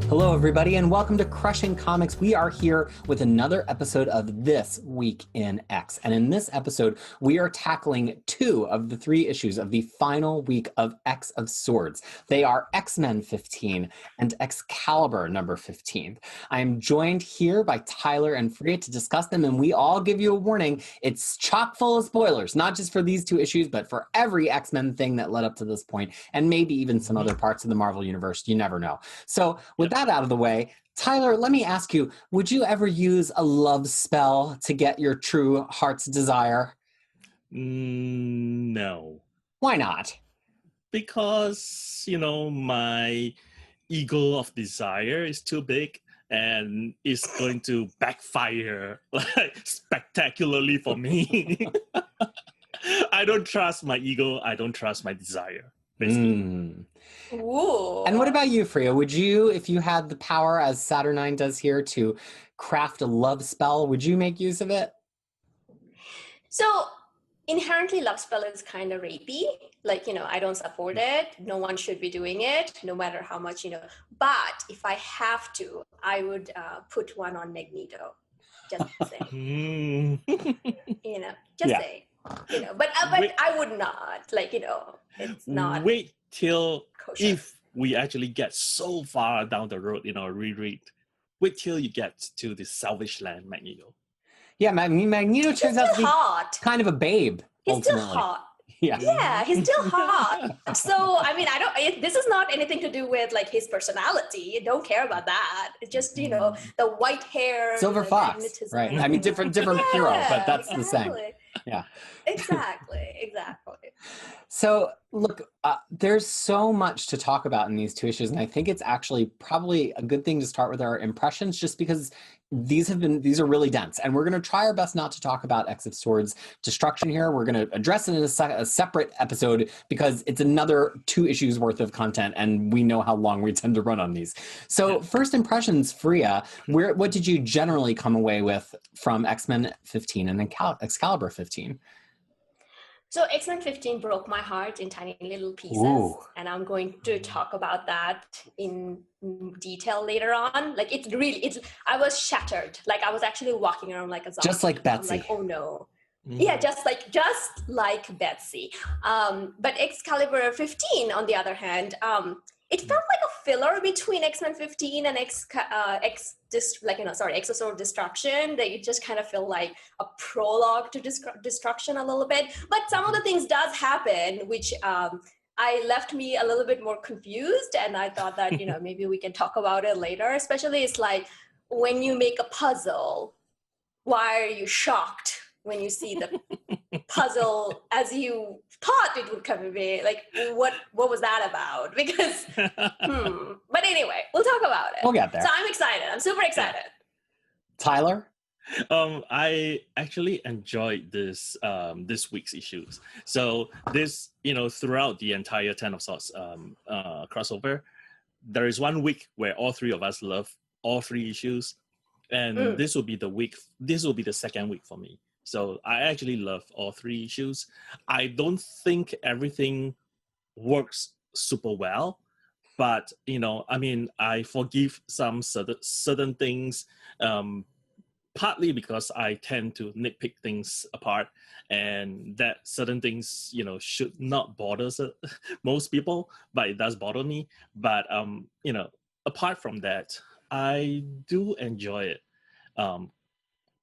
Hello, everybody, and welcome to Crushing Comics. We are here with another episode of This Week in X. And in this episode, we are tackling 2 of the 3 issues of the final week of X of Swords. They are X-Men 15 and Excalibur number 15. I am joined here by Tyler and Fariha to discuss them, and we all give you a warning. It's chock full of spoilers, not just for these 2 issues, but for every X-Men thing that led up to this point, and maybe even some other parts of the Marvel Universe. You never know. So with that out of the way, Tyler, let me ask you, would you ever use a love spell to get your true heart's desire? No. Why not? Because, my ego of desire is too big and it's going to backfire spectacularly for me. I don't trust my ego. I don't trust my desire. Basically. Ooh. And what about you, Fariha? Would you, if you had the power, as Saturnyne does here, to craft a love spell, would you make use of it? So inherently, love spell is kind of rapey. I don't support it. No one should be doing it, no matter how much, But if I have to, I would put one on Magneto. Just saying. Saying. But I would not. It's not. Wait till kosher. If we actually get so far down the road in our reread, wait till you get to the Salvage Land, Magneto. Yeah, Magneto turns out to be hot. kind of a babe. He's ultimately. still hot. Yeah, he's still hot. So, this is not anything to do with his personality. You don't care about that. It's just, the white hair. Silver Fox, magnetism. right? Different hero, but that's the same. Yeah. Exactly. So, look, there's so much to talk about in these 2 issues, and I think it's actually probably a good thing to start with our impressions, just because these are really dense, and we're going to try our best not to talk about X of Swords destruction here. We're going to address it in a separate episode because it's another 2 issues worth of content, and we know how long we tend to run on these. So, first impressions, Fariha, what did you generally come away with from X-Men 15 and Excalibur 15? So X-Men 15 broke my heart in tiny little pieces. Ooh. And I'm going to talk about that in detail later on. I was shattered. I was actually walking around like a zombie. Just like Betsy. I'm like, oh no. Yeah, just like Betsy. But Excalibur 15, on the other hand, it felt like a filler between X-Men 15 and X of Swords Destruction. That it just kind of felt like a prologue to destruction a little bit. But some of the things does happen, which left me a little bit more confused. And I thought that, maybe we can talk about it later. Especially it's like when you make a puzzle, why are you shocked when you see the puzzle as you thought it would come to be? What was that about? Because, But anyway, we'll talk about it. We'll get there. So I'm excited. I'm super excited. Tyler? I actually enjoyed this week's issues. So this, throughout the entire 10 of Swords crossover, there is one week where all 3 of us love all 3 issues. And this will be the second week for me. So I actually love all 3 issues. I don't think everything works super well, but I forgive some certain things, partly because I tend to nitpick things apart, and that certain things should not bother most people, but it does bother me. But apart from that, I do enjoy it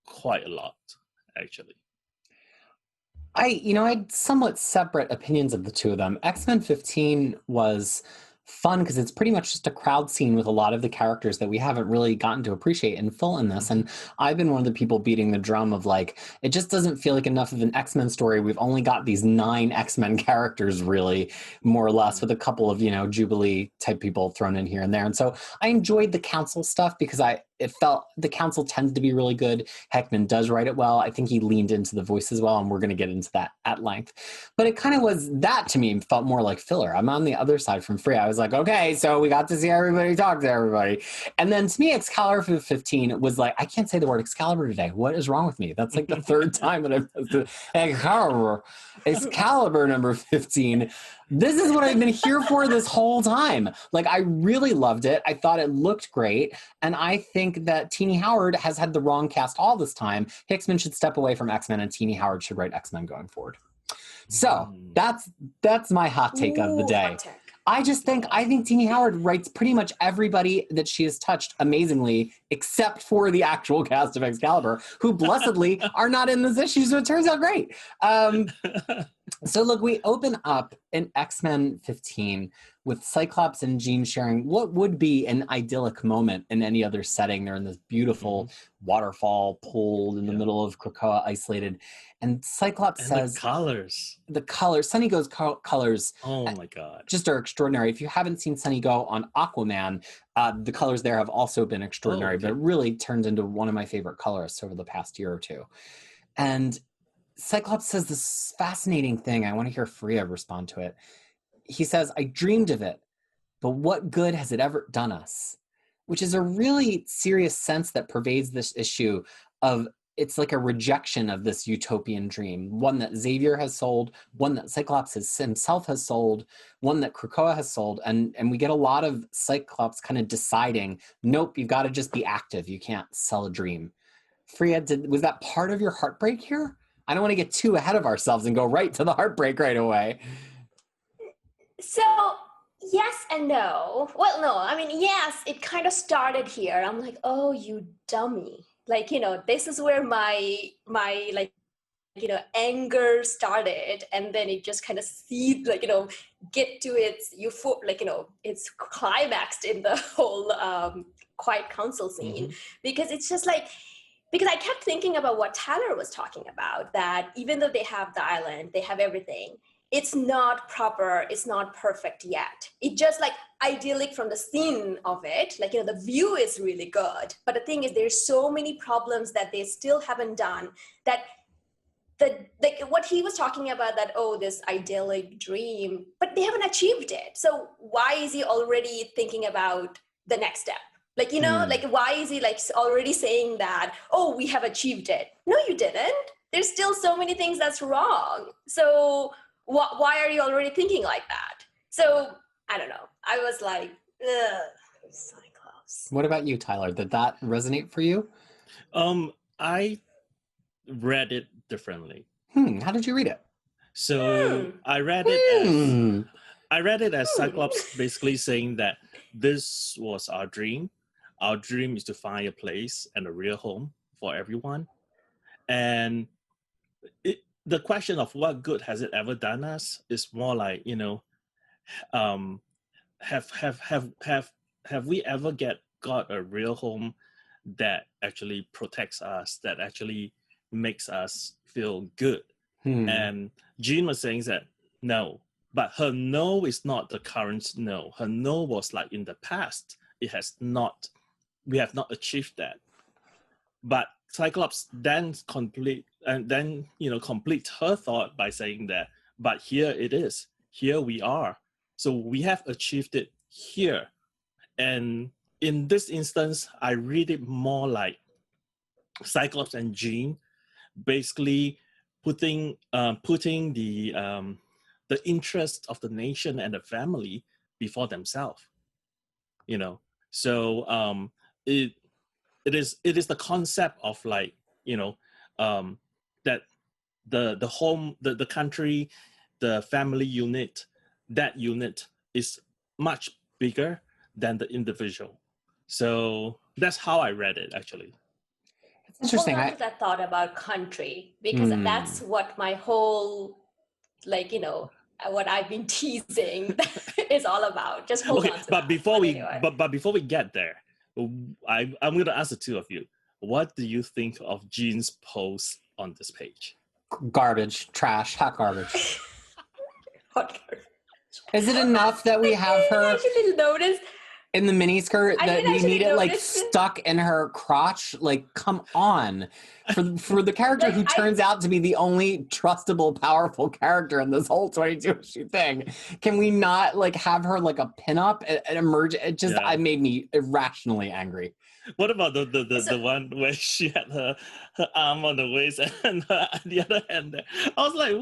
quite a lot. Actually, I had somewhat separate opinions of the 2 of them. X-Men 15 was fun because it's pretty much just a crowd scene with a lot of the characters that we haven't really gotten to appreciate in full in this. And I've been one of the people beating the drum of it just doesn't feel like enough of an X-Men story. We've only got these 9 X-Men characters really, more or less, with a couple of, Jubilee type people thrown in here and there. And so I enjoyed the council stuff because it felt the council tends to be really good. Hickman does write it well. I think he leaned into the voice as well, and we're going to get into that at length. But it kind of was, that to me felt more like filler. I'm on the other side from Fariha. I was like, okay, so we got to see everybody talk to everybody. And then to me, Excalibur 15 was like, I can't say the word Excalibur today. What is wrong with me? That's the 3rd time that I've said Excalibur number 15. This is what I've been here for this whole time. Like, I really loved it. I thought it looked great. And I think that Teenie Howard has had the wrong cast all this time. Hickman should step away from X-Men and Teenie Howard should write X-Men going forward. So that's my hot take of the day. I think Teenie Howard writes pretty much everybody that she has touched amazingly, except for the actual cast of Excalibur, who blessedly are not in this issue, so it turns out great. So look, we open up in X-Men 15 with Cyclops and Jean sharing what would be an idyllic moment in any other setting. They're in this beautiful waterfall pool in the middle of Krakoa, isolated. And Cyclops says... The colors. Sunny Go's colors... Oh my God. Just are extraordinary. If you haven't seen Sunny Go on Aquaman, the colors there have also been extraordinary, but it really turns into one of my favorite colorists over the past year or two. And Cyclops says this fascinating thing. I want to hear Fariha respond to it. He says, I dreamed of it, but what good has it ever done us? Which is a really serious sense that pervades this issue of it's like a rejection of this utopian dream, one that Xavier has sold, one that Cyclops himself has sold, one that Krakoa has sold, and we get a lot of Cyclops kind of deciding, nope, you've got to just be active. You can't sell a dream. Fariha, was that part of your heartbreak here? I don't want to get too ahead of ourselves and go right to the heartbreak right away. So, yes and no. Well, no, I mean, yes, it kind of started here. I'm like, oh, you dummy. Like, this is where my like, anger started. And then it just kind of seethed, like, get to its, it's climaxed in the whole Quiet Council scene. Because it's just like, because I kept thinking about what Tyler was talking about, that even though they have the island, they have everything, it's not proper, it's not perfect yet. It just like idyllic from the scene of it, like, the view is really good. But the thing is, there's so many problems that they still haven't done, that like what he was talking about, that, oh, this idyllic dream, but they haven't achieved it. So why is he already thinking about the next step? Like, like, why is he like already saying that, oh, we have achieved it? No, you didn't. There's still so many things that's wrong. So why are you already thinking like that? So I don't know. I was like, ugh, Cyclops. What about you, Tyler? Did that resonate for you? I read it differently. How did you read it? So I read it as Cyclops basically saying that this was our dream. Our dream is to find a place and a real home for everyone. And the question of what good has it ever done us is more like, have we ever got a real home that actually protects us, that actually makes us feel good? And Jean was saying that no, but her no is not the current no. Her no was like in the past. We have not achieved that. But Cyclops then complete her thought by saying that, but here it is. Here we are. So we have achieved it here. And in this instance, I read it more like Cyclops and Jean basically putting the interest of the nation and the family before themselves. So it is the concept of like, that the home, the country, the family unit, that unit is much bigger than the individual. So that's how I read it, actually. It's interesting. I love that thought about country, because that's what my whole, like, what I've been teasing is all about. Just hold on to but that. before we get there, I'm going to ask the two of you, what do you think of Jean's post on this page? Garbage, trash, hot garbage. Hot garbage. Is it enough that we have her I didn't notice in the miniskirt that we need it like stuck in her crotch? Like, come on. For the character who turns out to be the only trustable, powerful character in this whole 22 issue thing, can we not like have her like a pinup and emerge? It just it made me irrationally angry. What about the one where she had her arm on the waist and the other hand there? I was like,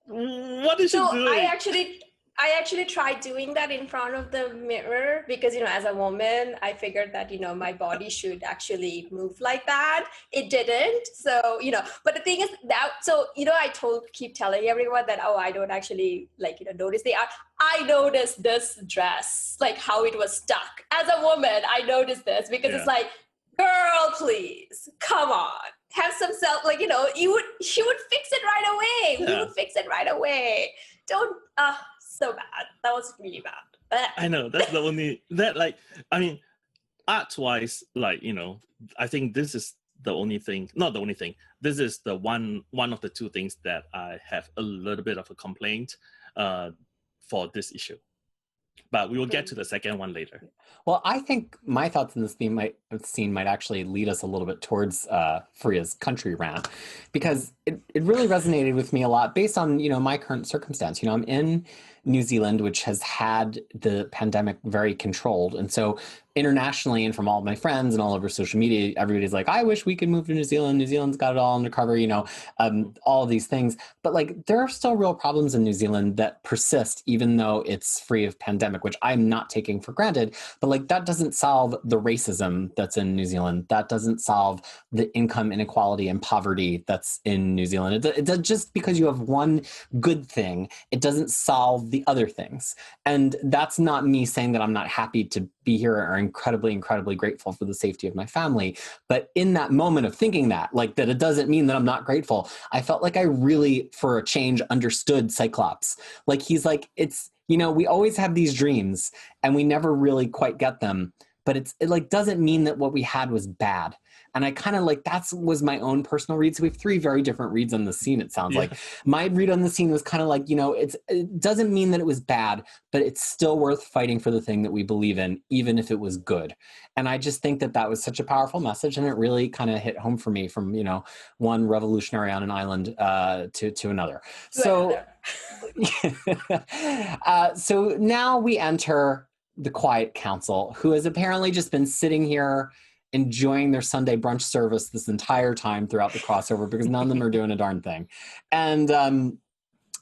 what is she doing? I actually tried doing that in front of the mirror because, as a woman, I figured that, my body should actually move like that. It didn't. So, but the thing is I keep telling everyone that, oh, I don't actually notice the art. I noticed this dress, like how it was stuck. As a woman, I noticed this because it's like, girl, please, come on. Have some self, she would fix it right away. We would fix it right away. Don't, so bad. That was really bad. I know, that's the only, art-wise, I think this is the only thing, not the only thing, this is the one of the two things that I have a little bit of a complaint for this issue. But we will get to the second one later. Well, I think my thoughts in this scene might actually lead us a little bit towards Fariha's country rant, because it really resonated with me a lot based on, my current circumstance. I'm in New Zealand, which has had the pandemic very controlled. And so internationally, and from all of my friends and all over social media, everybody's like, I wish we could move to New Zealand. New Zealand's got it all under cover, all of these things. But there are still real problems in New Zealand that persist, even though it's free of pandemic, which I'm not taking for granted. But that doesn't solve the racism that's in New Zealand. That doesn't solve the income inequality and poverty that's in New Zealand. It does, just because you have one good thing, it doesn't solve the other things. And that's not me saying that I'm not happy to be here or incredibly, incredibly grateful for the safety of my family. But in that moment of thinking that it doesn't mean that I'm not grateful, I felt like I really, for a change, understood Cyclops. He's like, it's, we always have these dreams and we never really quite get them, but it doesn't mean that what we had was bad. And I kind of that was my own personal read. So we have three very different reads on the scene, it sounds like. My read on the scene was kind of it doesn't mean that it was bad, but it's still worth fighting for the thing that we believe in, even if it was good. And I just think that was such a powerful message. And it really kind of hit home for me from, one revolutionary on an island to another. So, so now we enter the Quiet Council, who has apparently just been sitting here enjoying their Sunday brunch service this entire time throughout the crossover, because none of them are doing a darn thing. And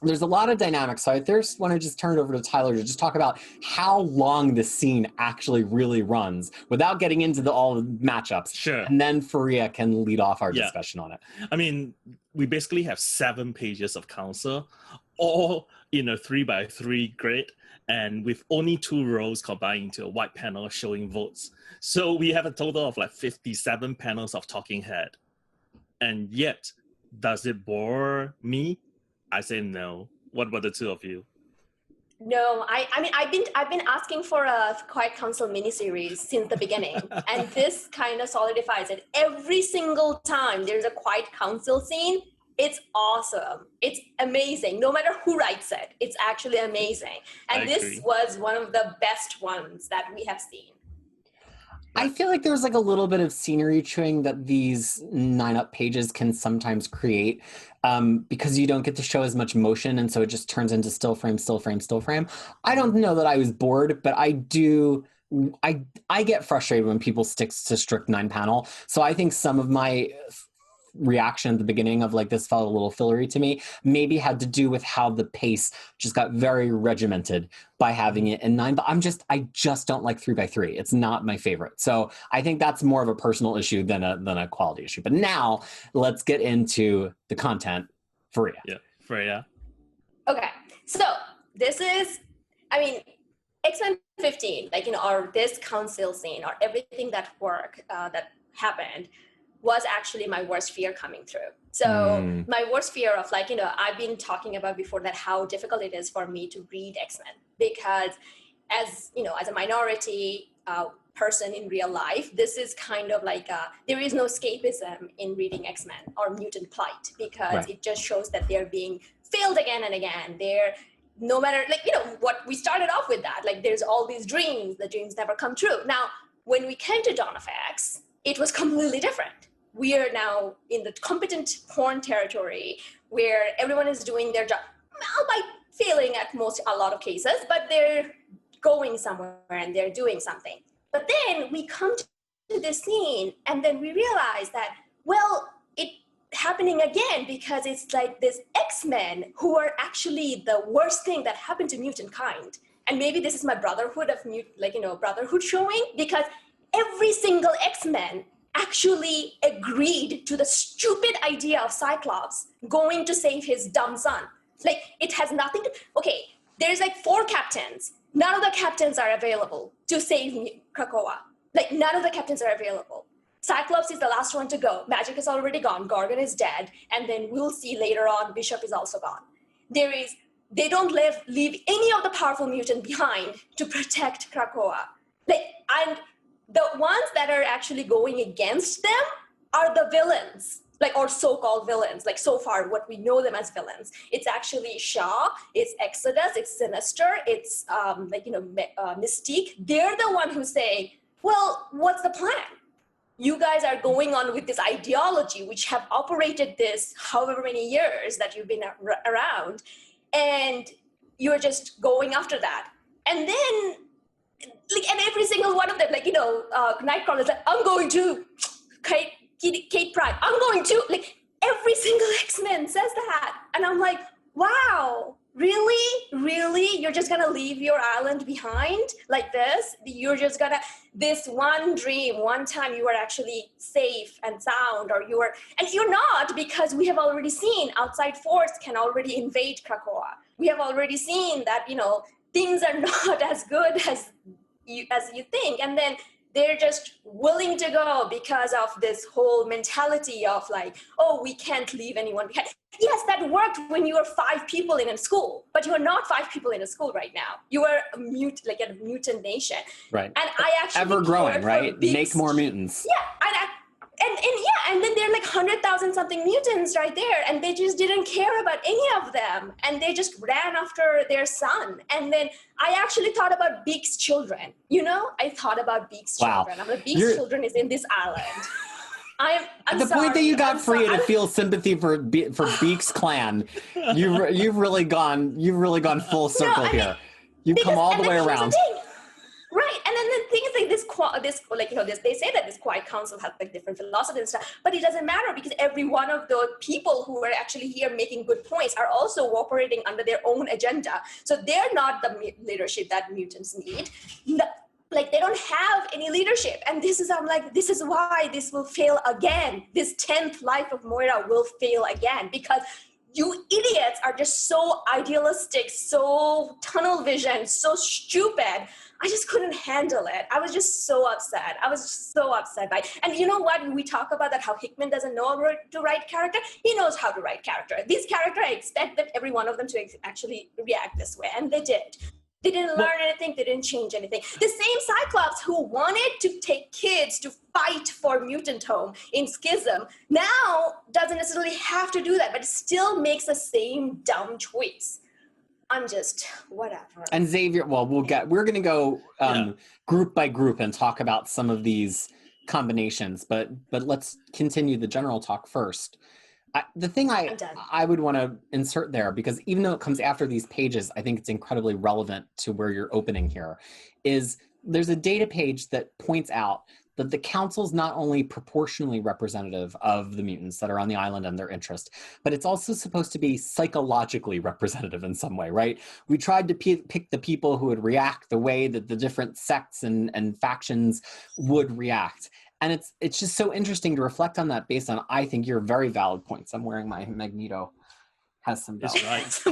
there's a lot of dynamics. So I first want to just turn it over to Tyler to just talk about how long this scene actually really runs without getting into all the matchups. Sure. And then Fariha can lead off our discussion on it. We basically have 7 pages of council, all in a 3x3 grid, and with only 2 rows combined into a white panel showing votes. So we have a total of 57 panels of talking head. And yet, does it bore me? I say no. What about the two of you? No, I've been asking for a Quiet Council miniseries since the beginning, and this kind of solidifies it. Every single time there's a Quiet Council scene, it's awesome. It's amazing. No matter who writes it, it's actually amazing. And this was one of the best ones that we have seen. I feel like there's a little bit of scenery chewing that these 9-up pages can sometimes create, because you don't get to show as much motion, and so it just turns into still frame, still frame, still frame. I don't know that I was bored, but I get frustrated when people stick to strict 9-panel. So I think some of my reaction at the beginning of this felt a little fillery to me maybe had to do with how the pace just got very regimented by having it in 9, but I just don't like 3x3. It's not my favorite. So I think that's more of a personal issue than a quality issue. But now let's get into the content. Fariha. Yeah, Fariha. Okay, so this is, X-Men 15, or this council scene, or everything that happened was actually my worst fear coming through. So my worst fear of I've been talking about before that how difficult it is for me to read X-Men, because as a minority person in real life, this is kind of there is no escapism in reading X-Men or Mutant Plight, because it just shows that they're being failed again and again. They're no matter what we started off with, that there's all these dreams, the dreams never come true. Now when we came to Dawn of X, it was completely different. We are now in the competent porn territory where everyone is doing their job, albeit failing at a lot of cases, but they're going somewhere and they're doing something. But then we come to this scene and then we realize that, well, happening again because it's like this X-Men who are actually the worst thing that happened to mutant kind. And maybe this is my brotherhood of brotherhood showing, because every single X-Men actually agreed to the stupid idea of Cyclops going to save his dumb son. Like, it has nothing to, okay, there's like 4 captains. None of the captains are available to save Krakoa. Like, none of the captains are available. Cyclops is the last one to go. Magic is already gone. Gorgon is dead. And then we'll see later on, Bishop is also gone. They don't leave any of the powerful mutant behind to protect Krakoa. Like, and the ones that are actually going against them are the villains, like, or so-called villains. Like, so far, what we know them as villains. It's actually Shaw, it's Exodus, it's Sinister, it's Mystique. They're the one who say, well, what's the plan? You guys are going on with this ideology, which have operated this however many years that you've been around, and you're just going after that. And then, like, and every single one of them, like, Nightcrawler is like, I'm going to, Kate Pride, I'm going to, like, every single X-Men says that. And I'm like, wow, really? You're just gonna leave your island behind like this? You're just gonna, this one dream, one time you were actually safe and sound, or and you're not, because we have already seen outside force can already invade Krakoa. We have already seen that, things are not as good as you think. And then they're just willing to go because of this whole mentality of like, oh, we can't leave anyone behind. Yes, that worked when you were 5 people in a school, but you are not 5 people in a school right now. You are a mutant nation. Right. And I actually ever growing, right? Make more mutants. Yeah, and then there are like 100,000 something mutants right there, and they just didn't care about any of them, and they just ran after their son. And then I actually thought about Beak's children. I thought about Beak's children. I'm like, Beak's children is in this island. I'm At the point that you got Fariha to feel sympathy for Beak's clan, you've really gone full circle here. You've come all the way around. Right, and then the thing is like they say that this quiet council has like different philosophies and stuff, but it doesn't matter because every one of the people who are actually here making good points are also operating under their own agenda. So they're not the leadership that mutants need. Like, they don't have any leadership, and this is why this will fail again. This 10th life of Moira will fail again, because you idiots are just so idealistic, so tunnel vision, so stupid. I just couldn't handle it. I was just so upset. By it. And you know what? We talk about that, how Hickman doesn't know how to write character. He knows how to write character. These characters, I expect that every one of them to actually react this way, and they did. They didn't learn anything. They didn't change anything. The same Cyclops who wanted to take kids to fight for mutant home in Schism now doesn't necessarily have to do that, but still makes the same dumb choice. I'm just whatever. And Xavier, well, we're going to go group by group and talk about some of these combinations, but let's continue the general talk first. The thing I would want to insert there, because even though it comes after these pages, I think it's incredibly relevant to where you're opening here, is there's a data page that points out that the council's not only proportionally representative of the mutants that are on the island and their interest, but it's also supposed to be psychologically representative in some way, right? We tried to pick the people who would react the way that the different sects and factions would react. And it's just so interesting to reflect on that based on, I think, your very valid points. I'm wearing my Magneto has some valid points.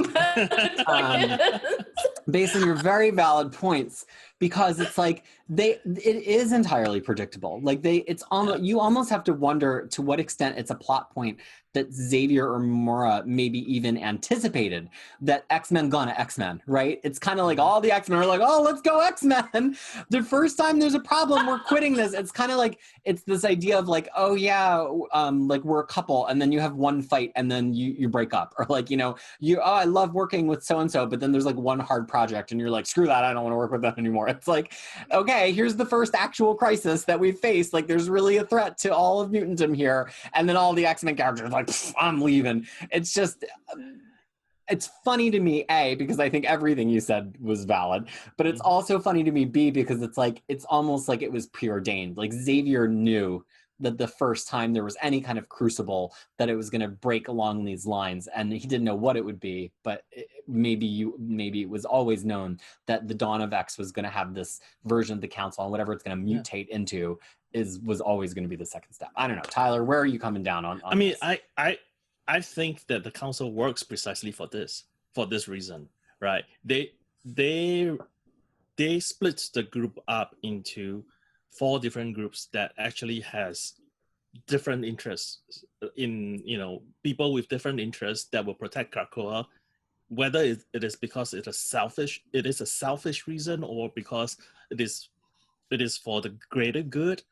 Based on your very valid points, because it's like it is entirely predictable. Like you almost have to wonder to what extent it's a plot point that Xavier or Moira maybe even anticipated that X-Men gonna X-Men, right? It's kind of like all the X-Men are like, oh, let's go X-Men. The first time there's a problem, we're quitting this. It's kind of like, it's this idea of like, oh yeah, like we're a couple, and then you have one fight and then you break up. Or like, I love working with so-and-so, but then there's like one hard project and you're like, screw that, I don't want to work with them anymore. It's like, okay, here's the first actual crisis that we've faced. Like there's really a threat to all of mutantum here. And then all the X-Men characters are like, I'm leaving. It's just, it's funny to me, A, because I think everything you said was valid, but it's also funny to me, B, because it's like, it's almost like it was preordained. Like Xavier knew the first time there was any kind of crucible that it was going to break along these lines, and he didn't know what it would be, but maybe it was always known that the Dawn of X was going to have this version of the council, and whatever it's going to mutate into was always going to be the second step. I don't know, Tyler, where are you coming down on I mean, this? I think that the council works precisely for this reason, right? They split the group up into 4 different groups that actually has different interests in, people with different interests that will protect Krakoa, whether it is because it is a selfish reason, or because it is for the greater good.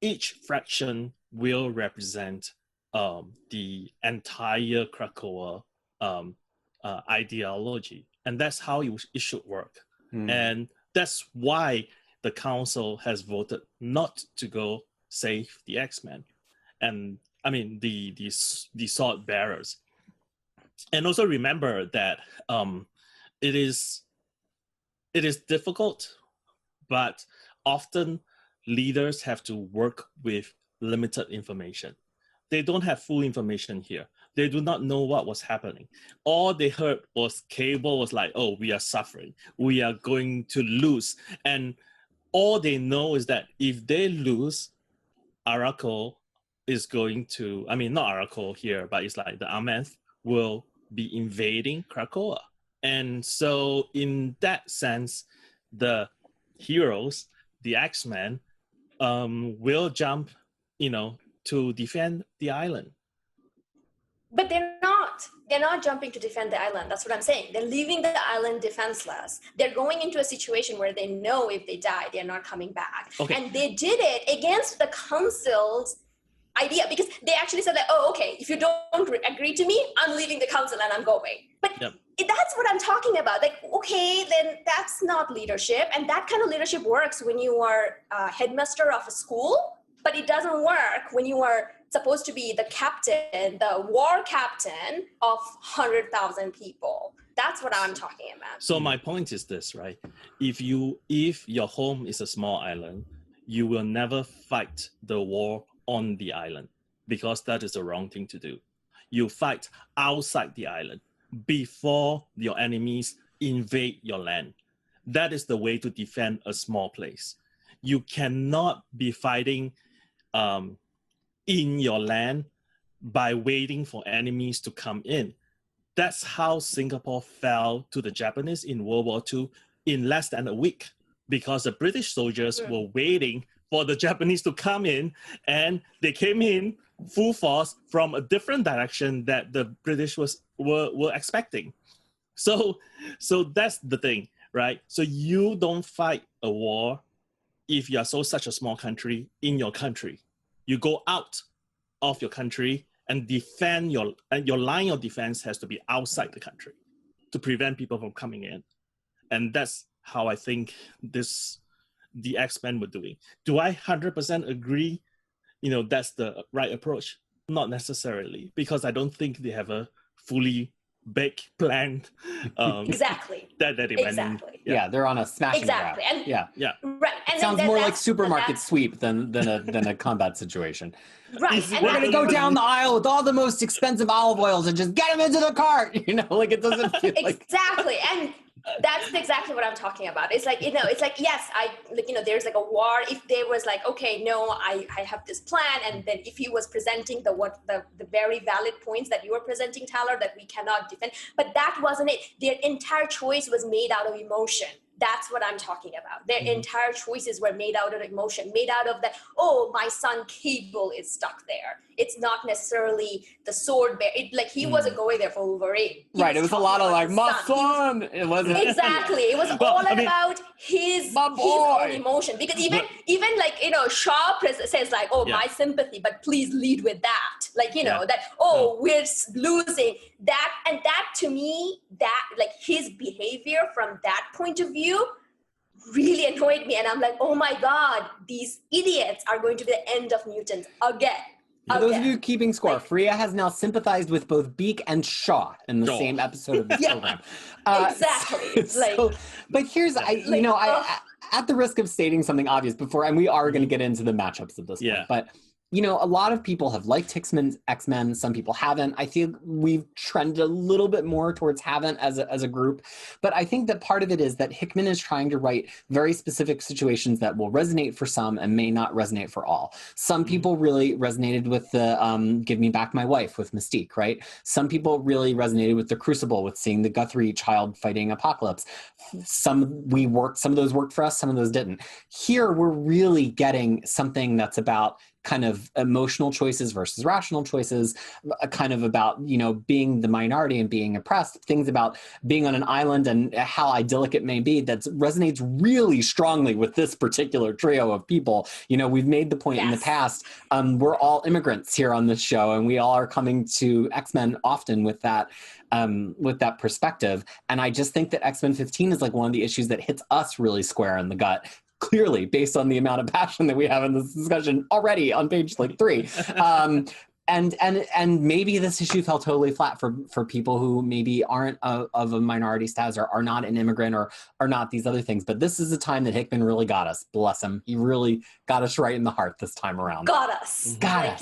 Each fraction will represent the entire Krakoa ideology, and that's how it should work. And that's why the council has voted not to go save the X-Men, and I mean the sword bearers. And also remember that it is difficult, but often leaders have to work with limited information. They don't have full information here. They do not know what was happening. All they heard was Cable was like, oh, we are suffering. We are going to lose. And all they know is that if they lose, Araco is going to, I mean, not Araco here, but it's like the Amenth will be invading Krakoa. And so in that sense, the heroes, the X-Men, will jump, to defend the island. But they're not jumping to defend the island. That's what I'm saying. They're leaving the island defenseless. They're going into a situation where they know if they die, they're not coming back. Okay. And they did it against the council's idea, because they actually said that, oh, okay, if you don't agree to me, I'm leaving the council and I'm going. But that's what I'm talking about. Like, okay, then that's not leadership. And that kind of leadership works when you are headmaster of a school, but it doesn't work when you are supposed to be the captain, the war captain of 100,000 people. That's what I'm talking about. So my point is this, right? If your home is a small island, you will never fight the war on the island, because that is the wrong thing to do. You fight outside the island before your enemies invade your land. That is the way to defend a small place. You cannot be fighting in your land by waiting for enemies to come in. That's how Singapore fell to the Japanese in World War II in less than a week, because the British soldiers were waiting for the Japanese to come in, and they came in full force from a different direction that the British were expecting. So that's the thing, right? So you don't fight a war if you are such a small country in your country. You go out of your country and defend your line of defense has to be outside the country to prevent people from coming in. And that's how I think the X-Men were doing. Do I 100% agree, that's the right approach? Not necessarily, because I don't think they have a fully baked plan. Exactly. That they went in. Yeah, they're on a smashing grab. And yeah. Right. And it sounds more like supermarket sweep than a combat situation. Right. We're going to go down the aisle with all the most expensive olive oils and just get them into the cart. It doesn't feel like... Exactly. And that's exactly what I'm talking about. It's like, yes, there's like a war. If there was like, okay, no, I have this plan. And then if he was presenting the very valid points that you were presenting, Tyler, that we cannot defend, but that wasn't it. Their entire choice was made out of emotion. That's what I'm talking about. Their entire choices were made out of emotion, made out of that, oh, my son Cable is stuck there. It's not necessarily the sword bear. He wasn't going there for Wolverine. Right, it was a lot of like, my son. It wasn't. Exactly. It was about his own emotion. Because even Shaw says like, oh, my sympathy, but please lead with that. That, we're losing that. And that to me, that like his behavior from that point of view really annoyed me. And I'm like, oh my God, these idiots are going to be the end of mutants again. For those of you keeping score, Fariha has now sympathized with both Beak and Shaw in the same episode of this program. Exactly. But here's, at the risk of stating something obvious before, and we are going to get into the matchups at this point, but a lot of people have liked Hickman's X-Men. Some people haven't. I think we've trended a little bit more towards haven't as a group. But I think that part of it is that Hickman is trying to write very specific situations that will resonate for some and may not resonate for all. Some people really resonated with the Give Me Back My Wife with Mystique, right? Some people really resonated with the Crucible, with seeing the Guthrie child fighting Apocalypse. Some of those worked for us, some of those didn't. Here, we're really getting something that's about kind of emotional choices versus rational choices, kind of about, being the minority and being oppressed, things about being on an island and how idyllic it may be, that resonates really strongly with this particular trio of people. We've made the point in the past, we're all immigrants here on this show, and we all are coming to X-Men often with that perspective. And I just think that X-Men 15 is like one of the issues that hits us really square in the gut, clearly, based on the amount of passion that we have in this discussion already on page 3. And maybe this issue fell totally flat for people who maybe aren't of a minority status or are not an immigrant or are not these other things. But this is a time that Hickman really got us. Bless him. He really got us right in the heart this time around. Got us. Got us.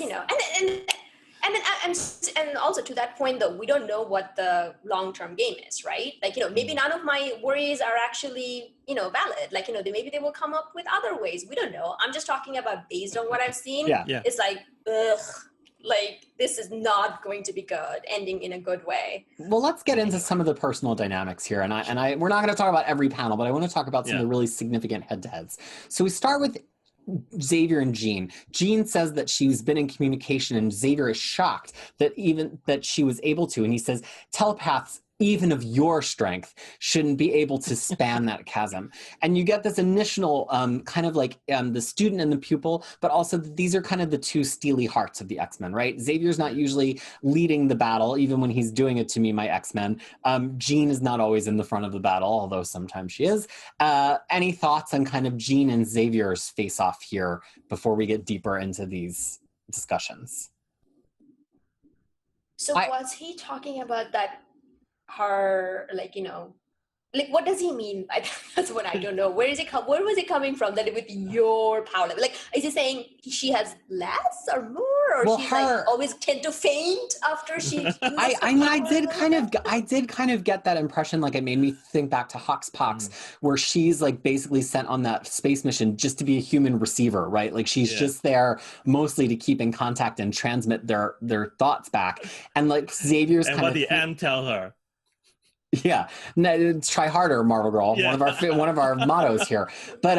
And also to that point, though, we don't know what the long-term game is, right? Maybe none of my worries are actually, valid. Maybe they will come up with other ways. We don't know. I'm just talking about based on what I've seen. Yeah. It's this is not going to be good, ending in a good way. Well, let's get into some of the personal dynamics here. And we're not going to talk about every panel, but I want to talk about some of the really significant head-to-heads. So we start with Xavier and Jean. Jean says that she's been in communication, and Xavier is shocked that she was able to. And he says, telepaths, even of your strength, shouldn't be able to span that chasm. And you get this initial kind of like the student and the pupil, but also these are kind of the two steely hearts of the X-Men, right? Xavier's not usually leading the battle, even when he's doing it to me, my X-Men. Jean is not always in the front of the battle, although sometimes she is. Any thoughts on kind of Jean and Xavier's face-off here before we get deeper into these discussions? So was he talking about that her, what does he mean by that? That's what I don't know. Where was it coming from, that with your power level? Is he saying she has less or more, or she's always tend to faint after she I did kind of get that impression. It made me think back to Hoxpox, where she's basically sent on that space mission just to be a human receiver, right? She's just there mostly to keep in contact and transmit their thoughts back. And Xavier's and what the M tell her. Yeah, try harder, Marvel Girl. Yeah. One of our mottos here. But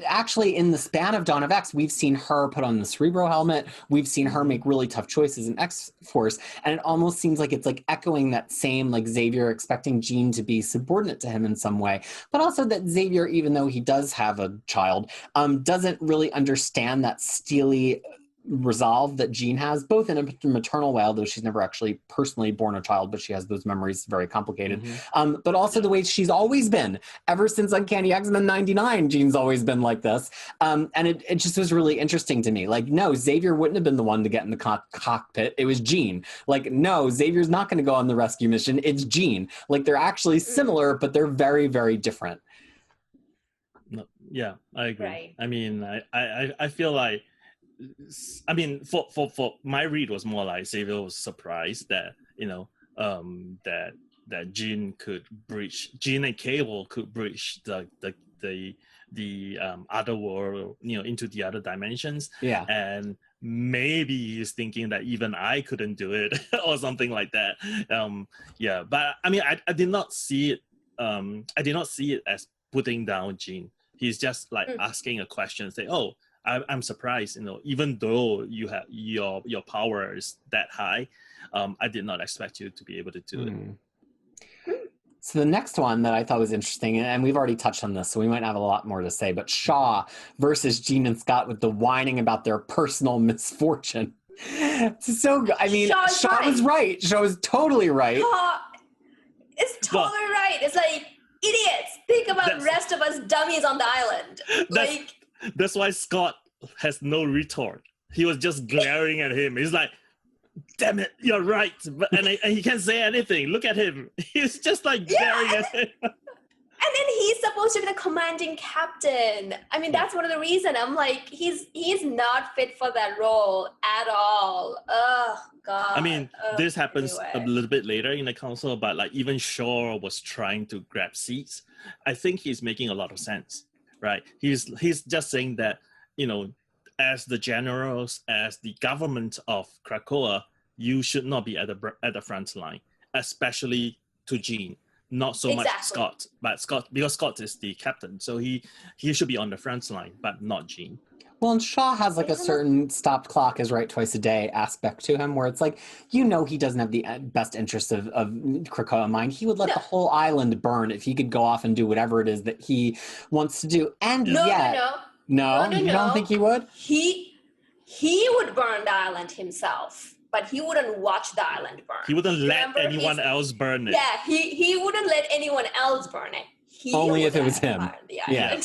actually, in the span of Dawn of X, we've seen her put on the Cerebro helmet. We've seen her make really tough choices in X-Force, and it almost seems like it's echoing that same Xavier expecting Jean to be subordinate to him in some way, but also that Xavier, even though he does have a child, doesn't really understand that steely resolve that Jean has, both in a maternal way, although she's never actually personally born a child, but she has those memories, very complicated. But also the way she's always been, ever since Uncanny X-Men 99, Jean's always been like this. And it just was really interesting to me. No, Xavier wouldn't have been the one to get in the cockpit. It was Jean. No, Xavier's not going to go on the rescue mission. It's Jean. They're actually similar, but they're very, very different. No, yeah, I agree. Right. I mean, I feel like, for my read was more like Xavier was surprised that that Jean and Cable could breach the other world, into the other dimensions. Yeah, and maybe he's thinking that even I couldn't do it or something like that. But I did not see it. I did not see it as putting down Jean. He's just asking a question, say, "Oh, I'm surprised, even though you have your power is that high, I did not expect you to be able to do it." So the next one that I thought was interesting, and we've already touched on this, so we might have a lot more to say, but Shaw versus Jean and Scott with the whining about their personal misfortune. It's so good. Shaw was right. Shaw was totally right. It's totally right. It's idiots. Think about the rest of us dummies on the island. That's why Scott has no retort. he was just glaring at him. He's like, damn it, you're right. But, and he can't say anything. Look at him. He's just like glaring at him. And then he's supposed to be the commanding captain. I mean, that's one of the reasons. I'm like, he's not fit for that role at all. Oh, God. I mean, this happens anyway. a little bit later in the council, but like even Shaw was trying to grab seats. I think he's making a lot of sense, right? He's just saying that, you know, as the generals, as the government of Krakoa, you should not be at the front line, especially to Jean. Not so much Scott, but because Scott is the captain, so he should be on the front line, but not Jean. Well, and Shaw has like a certain stopped clock is right twice a day aspect to him, where it's like, you know, he doesn't have the best interests of Krakoa in mind. He would let the whole island burn if he could go off and do whatever it is that he wants to do. And No, you don't think he would? He would burn the island himself, but he wouldn't watch the island burn. He wouldn't let anyone else burn it. Yeah, he wouldn't let anyone else burn it. Only if it was him. Yeah.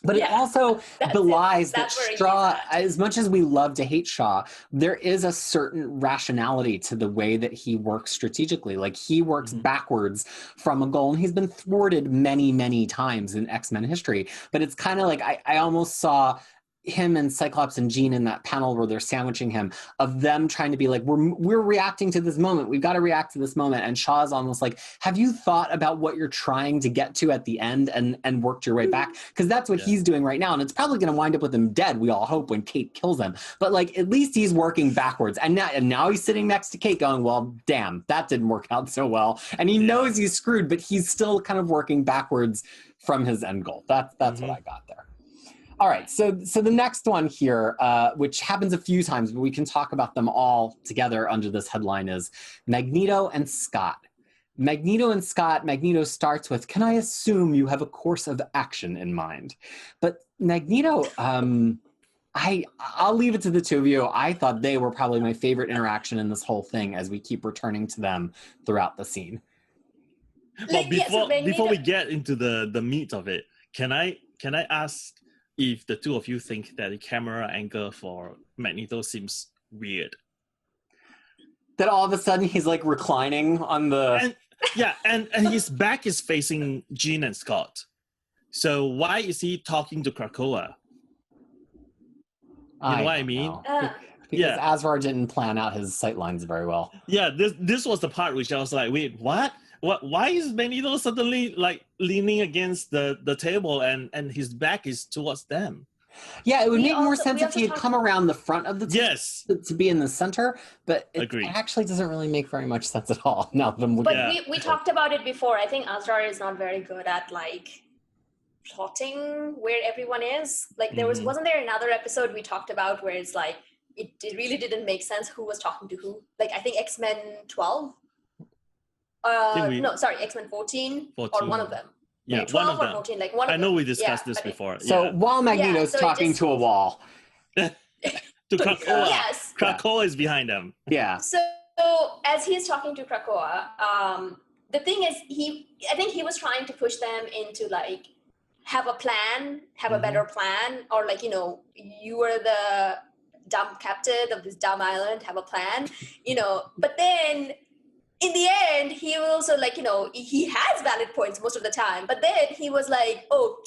But it also belies that Shaw, exact. as much as we love to hate Shaw, there is a certain rationality to the way that he works strategically. Like, he works backwards from a goal, and he's been thwarted many, many times in X-Men history. But it's kind of like, I almost saw him and Cyclops and Jean in that panel where they're sandwiching him, of them trying to be like, we're reacting to this moment. We've got to react to this moment. And Shaw's almost like, have you thought about what you're trying to get to at the end and worked your way back? Because that's what he's doing right now. And it's probably going to wind up with him dead, we all hope, when Kate kills him. But like, at least he's working backwards. And now he's sitting next to Kate going, well, damn, that didn't work out so well. And he knows he's screwed, but he's still kind of working backwards from his end goal. That's what I got there. All right, so the next one here, which happens a few times, but we can talk about them all together under this headline, is Magneto and Scott. Magneto starts with, can I assume you have a course of action in mind? But Magneto, I'll leave it to the two of you. I thought they were probably my favorite interaction in this whole thing, as we keep returning to them throughout the scene. Well, before we get into the meat of it, can I ask if the two of you think that the camera angle for Magneto seems weird? That all of a sudden he's like reclining on the... And his back is facing Jean and Scott. So why is he talking to Krakoa? You know what I mean? Because Asvar didn't plan out his sightlines very well. Yeah, this was the part which I was like, wait, what? Why is Magneto suddenly like leaning against the table and his back is towards them? Yeah, it would make more sense if he had come around the front of the table to be in the center, but it actually doesn't really make very much sense at all. We talked about it before. I think Asrar is not very good at like plotting where everyone is. Like wasn't there another episode we talked about where it's like it really didn't make sense who was talking to who? Like I think X-Men 12. X-Men 14 or one of them. Yeah, 12 one of or them. 14, like one of I know them. we discussed this before. So while Magneto's talking to a wall. To Krakoa. Yes. Krakoa is behind them. Yeah. So as he's talking to Krakoa, the thing is I think he was trying to push them into like have a plan, have a better plan, or like, you know, you were the dumb captain of this dumb island, have a plan, you know, but then in the end, he also like, you know, he has valid points most of the time, but then he was like, oh,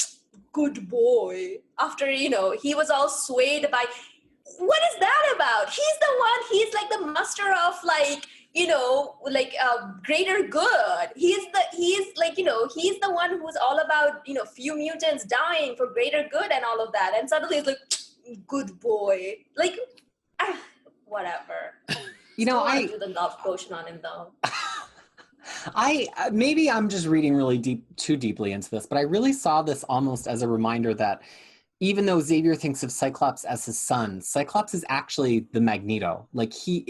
good boy. After, you know, he was all swayed by, what is that about? He's like the master of like, you know, like greater good. He's like, you know, he's the one who's all about, you know, few mutants dying for greater good and all of that. And suddenly it's like, good boy. Like, whatever. You know, I do the love potion on him though. Maybe I'm just reading really too deeply into this, but I really saw this almost as a reminder that even though Xavier thinks of Cyclops as his son, Cyclops is actually the Magneto. Like he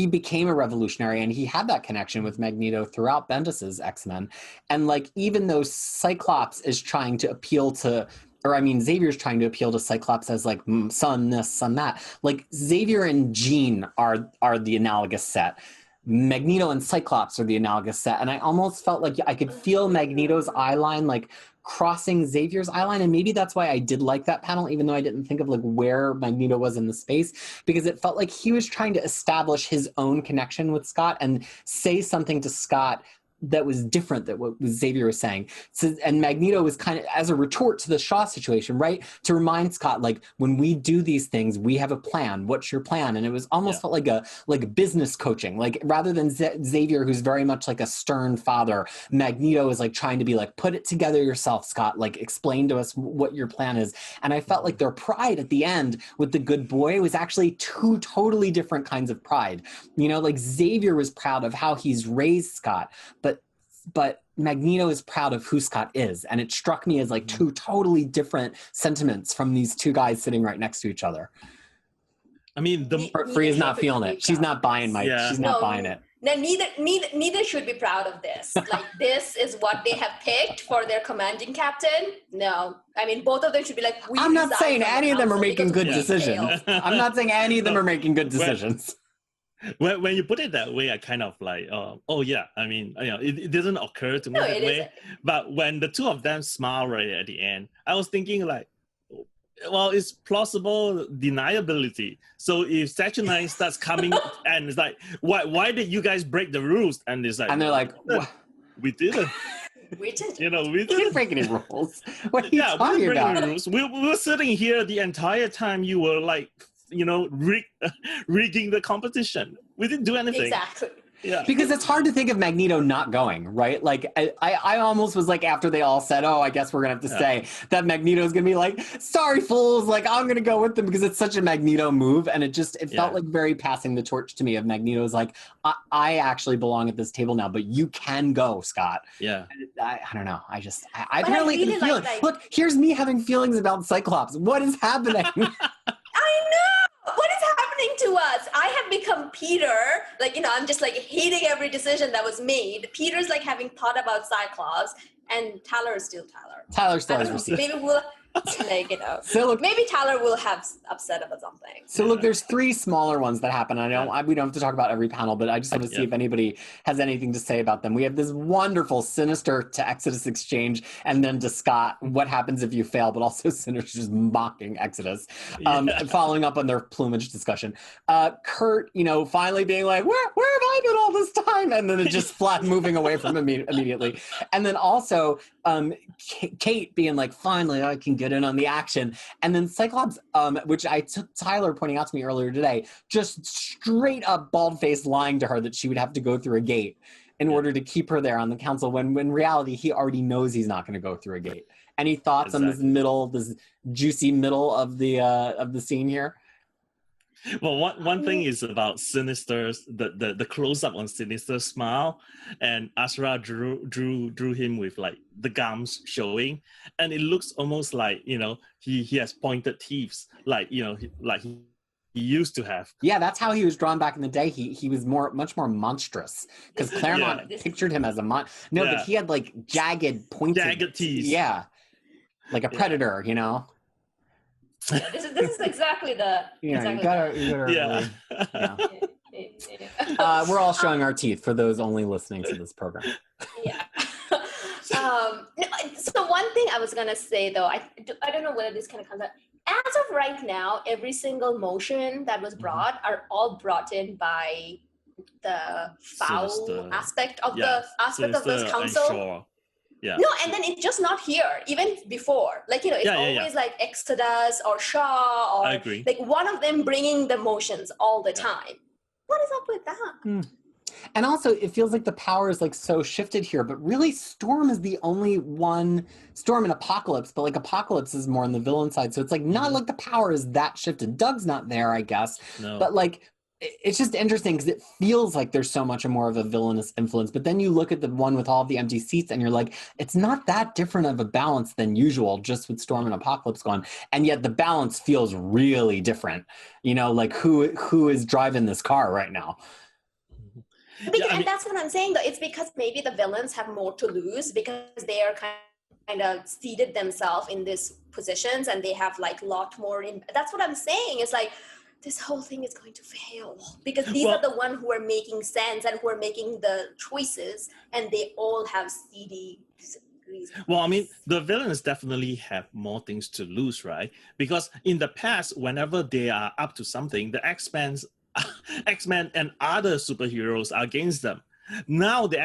became a revolutionary and he had that connection with Magneto throughout Bendis's X-Men. And like, even though Cyclops is trying to appeal to, Xavier's trying to appeal to Cyclops as like son this, son that. Like Xavier and Jean are the analogous set. Magneto and Cyclops are the analogous set, and I almost felt like I could feel Magneto's eye line like crossing Xavier's eye line, and maybe that's why I did like that panel, even though I didn't think of like where Magneto was in the space, because it felt like he was trying to establish his own connection with Scott and say something to Scott that was different than what Xavier was saying. So, and Magneto was kind of as a retort to the Shaw situation, right? To remind Scott, like, when we do these things, we have a plan. What's your plan? And it was almost felt like a business coaching, like rather than Xavier, who's very much like a stern father, Magneto is like trying to be like, put it together yourself, Scott, like explain to us what your plan is. And I felt like their pride at the end with the good boy was actually two totally different kinds of pride. You know, like Xavier was proud of how he's raised Scott, but Magneto is proud of who Scott is. And it struck me as like two totally different sentiments from these two guys sitting right next to each other. I mean, Fariha's not feeling it. She's not buying Mike. Yeah. She's not buying it. No, neither should be proud of this. Like, this is what they have picked for their commanding captain. No, I mean, both of them should be like, I'm not saying any of them are making good decisions. I'm not saying any of them are making good decisions. When you put it that way, I kind of like, oh yeah. I mean, you know, it doesn't occur to me that way. Isn't. But when the two of them smile right at the end, I was thinking like, well, it's plausible deniability. So if Saturnyne starts coming and it's like, why did you guys break the rules? And it's like, and they're like, we didn't. We didn't. You know, we didn't. We didn't break any rules. What are you talking about? Rules. We were sitting here the entire time. You were like, you know, rigging the competition. We didn't do anything. Exactly. Yeah. Because it's hard to think of Magneto not going, right? Like, I almost was like, after they all said, oh, I guess we're going to have to say that Magneto's going to be like, sorry, fools, like, I'm going to go with them, because it's such a Magneto move. And it felt like very passing the torch to me of Magneto's like, I actually belong at this table now, but you can go, Scott. Yeah. I don't know. I really didn't feel it. Look, here's me having feelings about Cyclops. What is happening? I know. What is happening to us? I have become Peter. Like, you know, I'm just like hating every decision that was made. Peter's like having thought about Cyclops, and Tyler is still Tyler. Tyler still has received. Maybe we'll, like, you know. So look, maybe Tyler will have upset about something. So look, there's three smaller ones that happen. We don't have to talk about every panel, but I just want to see if anybody has anything to say about them. We have this wonderful Sinister to Exodus exchange, and then to Scott, what happens if you fail, but also Sinister just mocking Exodus, following up on their plumage discussion. Kurt, you know, finally being like, where have I been all this time? And then it just flat moving away from him immediately. And then also Kate being like, finally, I can get in on the action. And then Cyclops, which I took Tyler pointing out to me earlier today, just straight up bald-faced lying to her that she would have to go through a gate in order to keep her there on the council, when in reality he already knows he's not going to go through a gate. Any thoughts on this juicy middle of the scene here? Well, one thing is about Sinister's the close up on Sinister's smile, and Asra drew him with like the gums showing, and it looks almost like, you know, he has pointed teeth, like, you know, he used to have. Yeah, that's how he was drawn back in the day. He was much more monstrous, because Claremont pictured him as a but he had like jagged teeth. Yeah, like a predator, you know. Yeah, this is exactly the. You gotta really, we're all showing our teeth for those only listening to this program. Yeah. So one thing I was gonna say though, I don't know whether this kind of comes out. As of right now, every single motion that was brought are all brought in by the foul Sinister. aspect of the council. Sure. Yeah. No, and then it's just not here. Even before, like, you know, it's always like Exodus or Shaw or like one of them bringing the motions all the time. What is up with that? And also, it feels like the power is like so shifted here, but really Storm is the only one. Storm and Apocalypse, but like Apocalypse is more on the villain side, so it's like not like the power is that shifted. Doug's not there, I guess, but like. It's just interesting because it feels like there's so much more of a villainous influence, but then you look at the one with all of the empty seats and you're like, it's not that different of a balance than usual, just with Storm and Apocalypse gone. And yet the balance feels really different. You know, like who is driving this car right now? And that's what I'm saying though. It's because maybe the villains have more to lose because they are kind of seated themselves in these positions and they have like a lot more. That's what I'm saying. It's like, this whole thing is going to fail because these are the ones who are making sense and who are making the choices, and they all have seedy reasons. Well, I mean, the villains definitely have more things to lose, right? Because in the past, whenever they are up to something, the X-Men and other superheroes are against them. Now the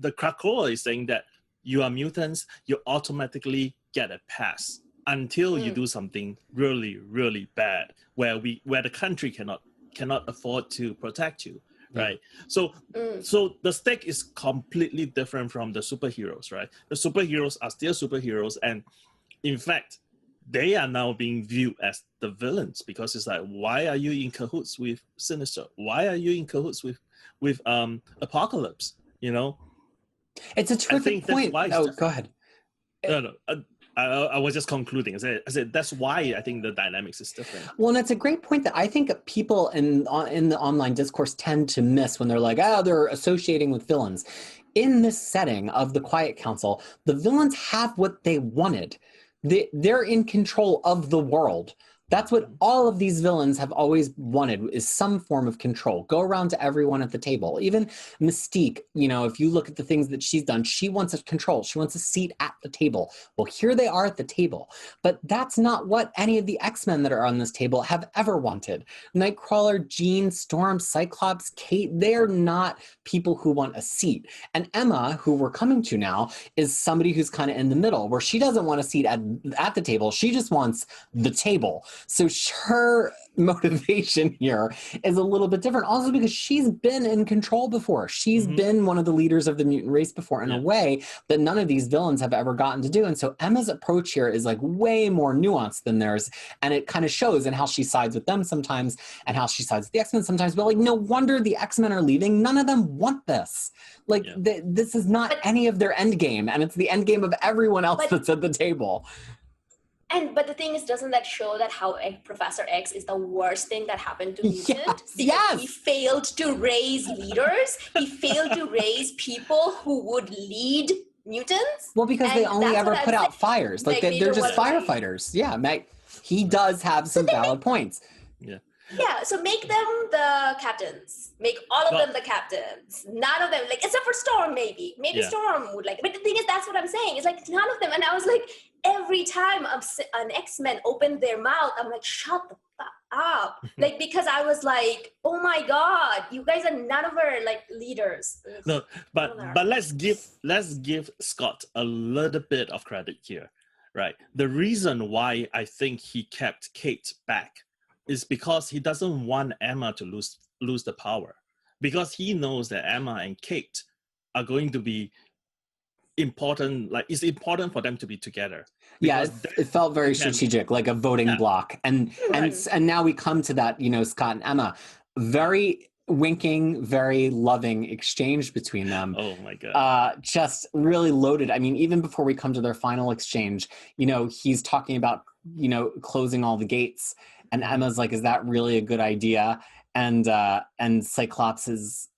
Krakoa is saying that you are mutants, you automatically get a pass until you do something really, really bad, where the country cannot afford to protect you, right? So the stake is completely different from the superheroes, right? The superheroes are still superheroes, and in fact, they are now being viewed as the villains because it's like, why are you in cahoots with Sinister? Why are you in cahoots with Apocalypse? You know, it's a terrific point. Oh, go ahead. No. I was just concluding. I said that's why I think the dynamics is different. Well, and it's a great point that I think people in the online discourse tend to miss when they're like, they're associating with villains. In this setting of the Quiet Council, the villains have what they wanted. They're in control of the world. That's what all of these villains have always wanted, is some form of control. Go around to everyone at the table. Even Mystique, if you look at the things that she's done, she wants a control. She wants a seat at the table. Well, here they are at the table. But that's not what any of the X-Men that are on this table have ever wanted. Nightcrawler, Jean, Storm, Cyclops, Kate, they're not people who want a seat. And Emma, who we're coming to now, is somebody who's kind of in the middle, where she doesn't want a seat at the table. She just wants the table. So her motivation here is a little bit different, also because she's been in control before. She's been one of the leaders of the mutant race before in a way that none of these villains have ever gotten to do. And so Emma's approach here is like way more nuanced than theirs. And it kind of shows in how she sides with them sometimes and how she sides with the X-Men sometimes. But like, no wonder the X-Men are leaving. None of them want this. Like, this is not any of their end game. And it's the end game of everyone else that's at the table. But the thing is, doesn't that show that how Professor X is the worst thing that happened to Mutant? Because he failed to raise leaders. He failed to raise people who would lead mutants. Well, because they only ever put out fires. Like they're just firefighters. Yeah, he does have some valid points. Yeah, so make them the captains. Make all of them the captains. None of them, like, except for Storm, maybe. Maybe Storm would like. But the thing is, that's what I'm saying. It's like none of them. And I was like, every time an X-Men opened their mouth, I'm like, shut the fuck up. Like, because I was like, oh my God, you guys are none of our like leaders. No, but let's give Scott a little bit of credit here, right? The reason why I think he kept Kate back is because he doesn't want Emma to lose the power, because he knows that Emma and Kate are going to be important. Like, it's important for them to be together. Yeah, it felt very strategic, like a voting block. And now we come to that, Scott and Emma, very winking, very loving exchange between them. Oh my God. Just really loaded. I mean, even before we come to their final exchange, he's talking about, closing all the gates. And Emma's like, is that really a good idea? And Cyclops is,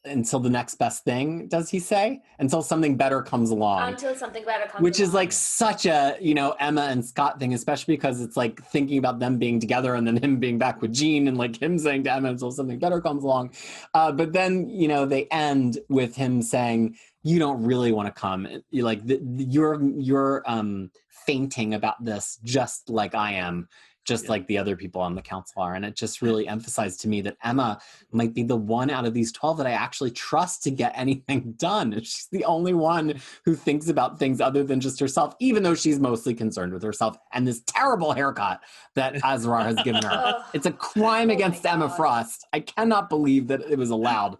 until the next best thing, does he say? Until something better comes along. Until something better comes along. Which is like such a, Emma and Scott thing, especially because it's like thinking about them being together and then him being back with Jean and like him saying to Emma until something better comes along. But then, they end with him saying, you don't really want to come. You're fainting about this just like I am. Just like the other people on the council are. And it just really emphasized to me that Emma might be the one out of these 12 that I actually trust to get anything done. She's the only one who thinks about things other than just herself, even though she's mostly concerned with herself and this terrible haircut that Azrar has given her. It's a crime against Emma Frost. I cannot believe that it was allowed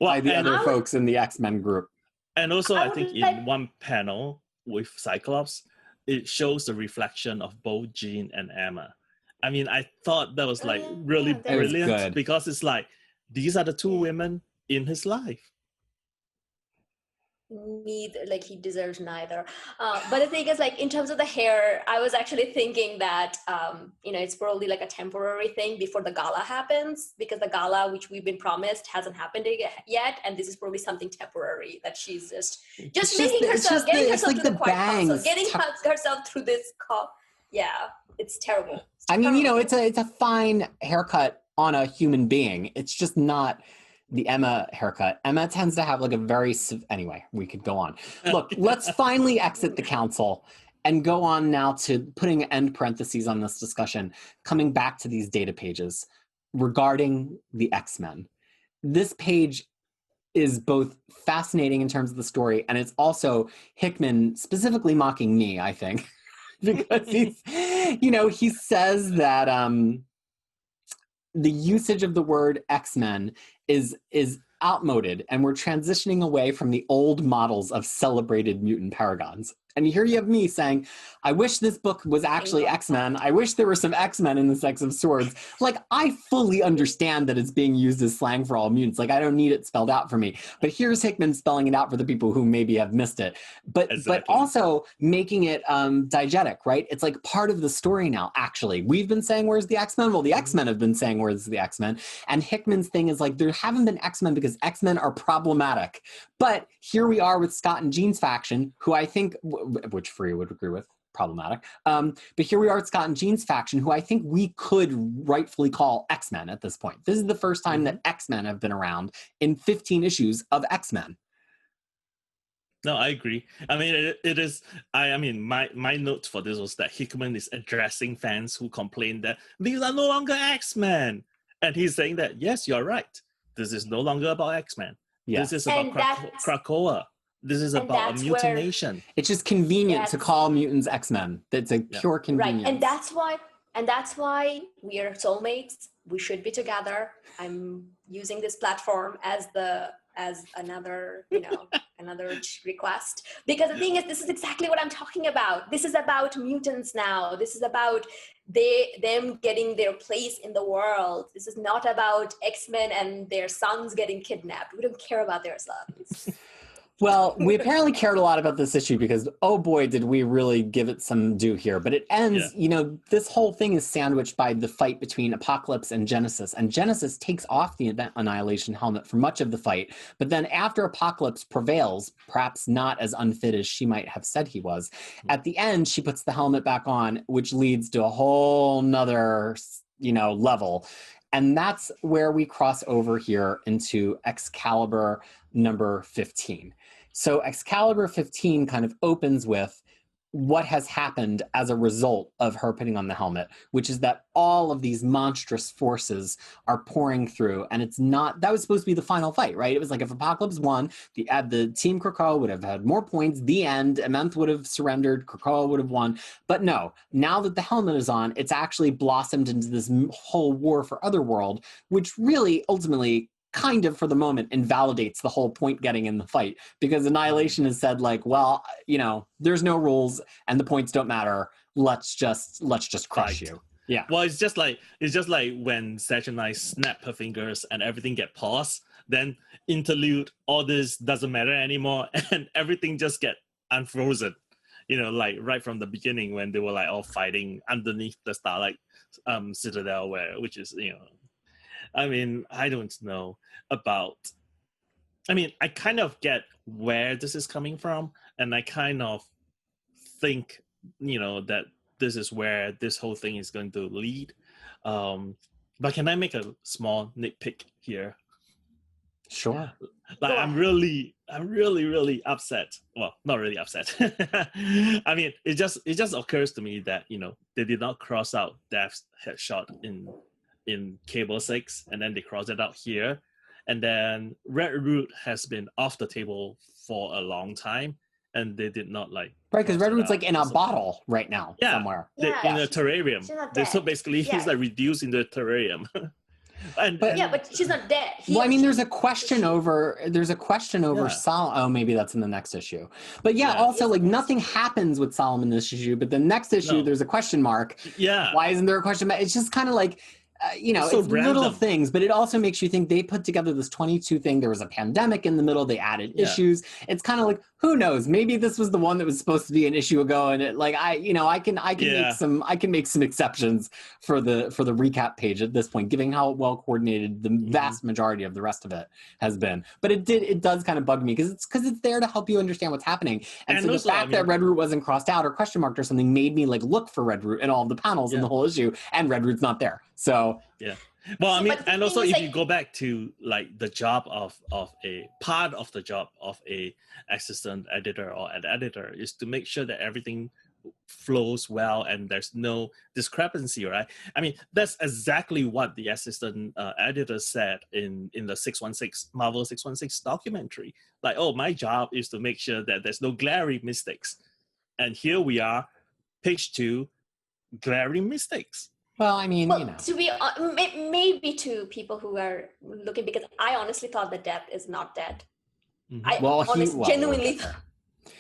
by the other folks in the X-Men group. And also, I think in one panel with Cyclops, it shows the reflection of both Jean and Emma. I mean, I thought that was like really brilliant, because it's like, these are the two women in his life. Neither, like, he deserves neither. But the thing is, like, in terms of the hair, I was actually thinking that, it's probably like a temporary thing before the gala happens, because the gala, which we've been promised, hasn't happened yet. And this is probably something temporary that she's getting herself to the Quiet Council, getting herself through this call. yeah, it's terrible. I mean, you know, it's a fine haircut on a human being. It's just not the Emma haircut. Emma tends to have like a very, anyway, we could go on. Look, let's finally exit the council and go on now to putting end parentheses on this discussion, coming back to these data pages regarding the X-Men. This page is both fascinating in terms of the story, and it's also Hickman specifically mocking me, I think, because he's, you know, he says that the usage of the word X-Men is outmoded, and we're transitioning away from the old models of celebrated mutant paragons. And here you have me saying, I wish this book was actually X-Men. I wish there were some X-Men in the Sex of Swords. Like, I fully understand that it's being used as slang for all mutants. Like, I don't need it spelled out for me. But here's Hickman spelling it out for the people who maybe have missed it. But also making it diegetic, right? It's like part of the story now, actually. We've been saying, where's the X-Men? Well, the X-Men have been saying, where's the X-Men? And Hickman's thing is like, there haven't been X-Men because X-Men are problematic. But here we are with Scott and Jean's faction, who I think, which Fariha would agree with, problematic. But here we are with Scott and Jean's faction, who I think we could rightfully call X-Men at this point. This is the first time that X-Men have been around in 15 issues of X-Men. No, I agree. I mean, it is. I mean, my note for this was that Hickman is addressing fans who complain that these are no longer X-Men, and he's saying that yes, you're right. This is no longer about X-Men. Yeah. This is about Krakoa. This is about a mutination. It's just convenient to call mutants X-Men. That's a pure convenience. Right, and that's why we are soulmates. We should be together. I'm using this platform as another, another request. Because the thing is, this is exactly what I'm talking about. This is about mutants now. This is about them getting their place in the world. This is not about X-Men and their sons getting kidnapped. We don't care about their sons. Well, we apparently cared a lot about this issue because, oh boy, did we really give it some due here. But it ends, this whole thing is sandwiched by the fight between Apocalypse and Genesis. And Genesis takes off the Annihilation helmet for much of the fight. But then after Apocalypse prevails, perhaps not as unfit as she might have said he was, at the end, she puts the helmet back on, which leads to a whole nother, level. And that's where we cross over here into Excalibur number 15. So Excalibur 15 kind of opens with what has happened as a result of her putting on the helmet, which is that all of these monstrous forces are pouring through, and it's not, that was supposed to be the final fight, right? It was like if Apocalypse won, the Team Krakoa would have had more points, the end, Amenth would have surrendered, Krakoa would have won, but no, now that the helmet is on, it's actually blossomed into this whole war for Otherworld, which really ultimately kind of for the moment invalidates the whole point getting in the fight, because Annihilation has said like, well, there's no rules and the points don't matter. Let's just crush you. Yeah. Well, it's just like when Saturnyne snap her fingers and everything get paused, then interlude, all this doesn't matter anymore and everything just get unfrozen. Like right from the beginning when they were like all fighting underneath the Starlight Citadel, which is, I mean, I don't know about... I mean, I kind of get where this is coming from, and I kind of think, that this is where this whole thing is going to lead. But can I make a small nitpick here? Sure. Like, I'm really upset. Well, not really upset. I mean, it just occurs to me that, they did not cross out Death's headshot in Cable 6, and then they cross it out here. And then Red Root has been off the table for a long time, and they did not like... Right, because Red Root's like in a bottle right now somewhere. In a terrarium. So basically, he's like reduced into a terrarium. But she's not dead. There's a question over Solomon. Oh, maybe that's in the next issue. But also like nothing happens with Solomon in this issue, but the next issue there's a question mark. Yeah. Why isn't there a question mark? It's just kind of like, So it's little random. things, but it also makes you think they put together this 22 thing. There was a pandemic in the middle. They added issues. It's kind of like, who knows? Maybe this was the one that was supposed to be an issue ago. And it, like, I can make some exceptions for the recap page at this point, given how well coordinated the vast majority of the rest of it has been. But it does kind of bug me because it's there to help you understand what's happening. And so also, the fact that Red Root wasn't crossed out or question marked or something made me like look for Red Root in all of the panels in the whole issue, and Red Root's not there. So well, I mean, and also if like, you go back to like the job of a part of the job of a assistant editor or an editor is to make sure that everything flows well and there's no discrepancy, right? I mean, that's exactly what the assistant editor said in the 616 Marvel 616 documentary. Like, oh, my job is to make sure that there's no glaring mistakes, and here we are, page 2, glaring mistakes. Well, I mean, to be maybe to people who are looking, because I honestly thought the Death is not dead. I genuinely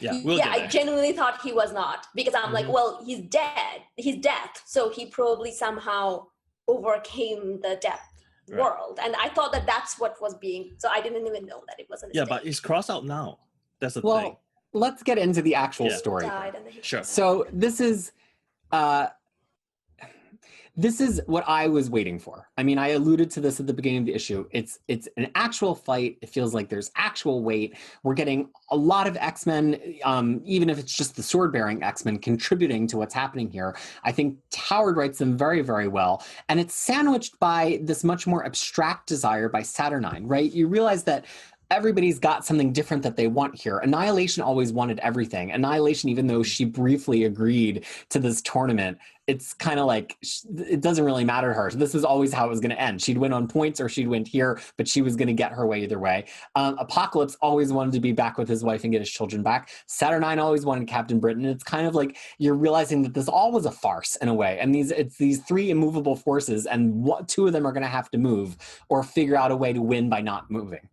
I genuinely thought he was not, because I'm like, well, he's dead, he's death, so he probably somehow overcame the death world, and I thought that that's what was being, so I didn't even know that it was a mistake. But it's crossed out now. That's the thing. Well, let's get into the actual story. Sure. So this is what I was waiting for. I mean, I alluded to this at the beginning of the issue. It's an actual fight. It feels like there's actual weight. We're getting a lot of X-Men, even if it's just the sword-bearing X-Men, contributing to what's happening here. I think Howard writes them very, very well. And it's sandwiched by this much more abstract desire by Saturnyne, right? You realize that everybody's got something different that they want here. Annihilation always wanted everything. Annihilation, even though she briefly agreed to this tournament, it's kind of like, it doesn't really matter to her. So this was always how it was going to end. She'd win on points or she'd win here, but she was going to get her way either way. Apocalypse always wanted to be back with his wife and get his children back. Saturnyne always wanted Captain Britain. It's kind of like you're realizing that this all was a farce in a way. And it's these 3 immovable forces, and 2 of them are going to have to move or figure out a way to win by not moving.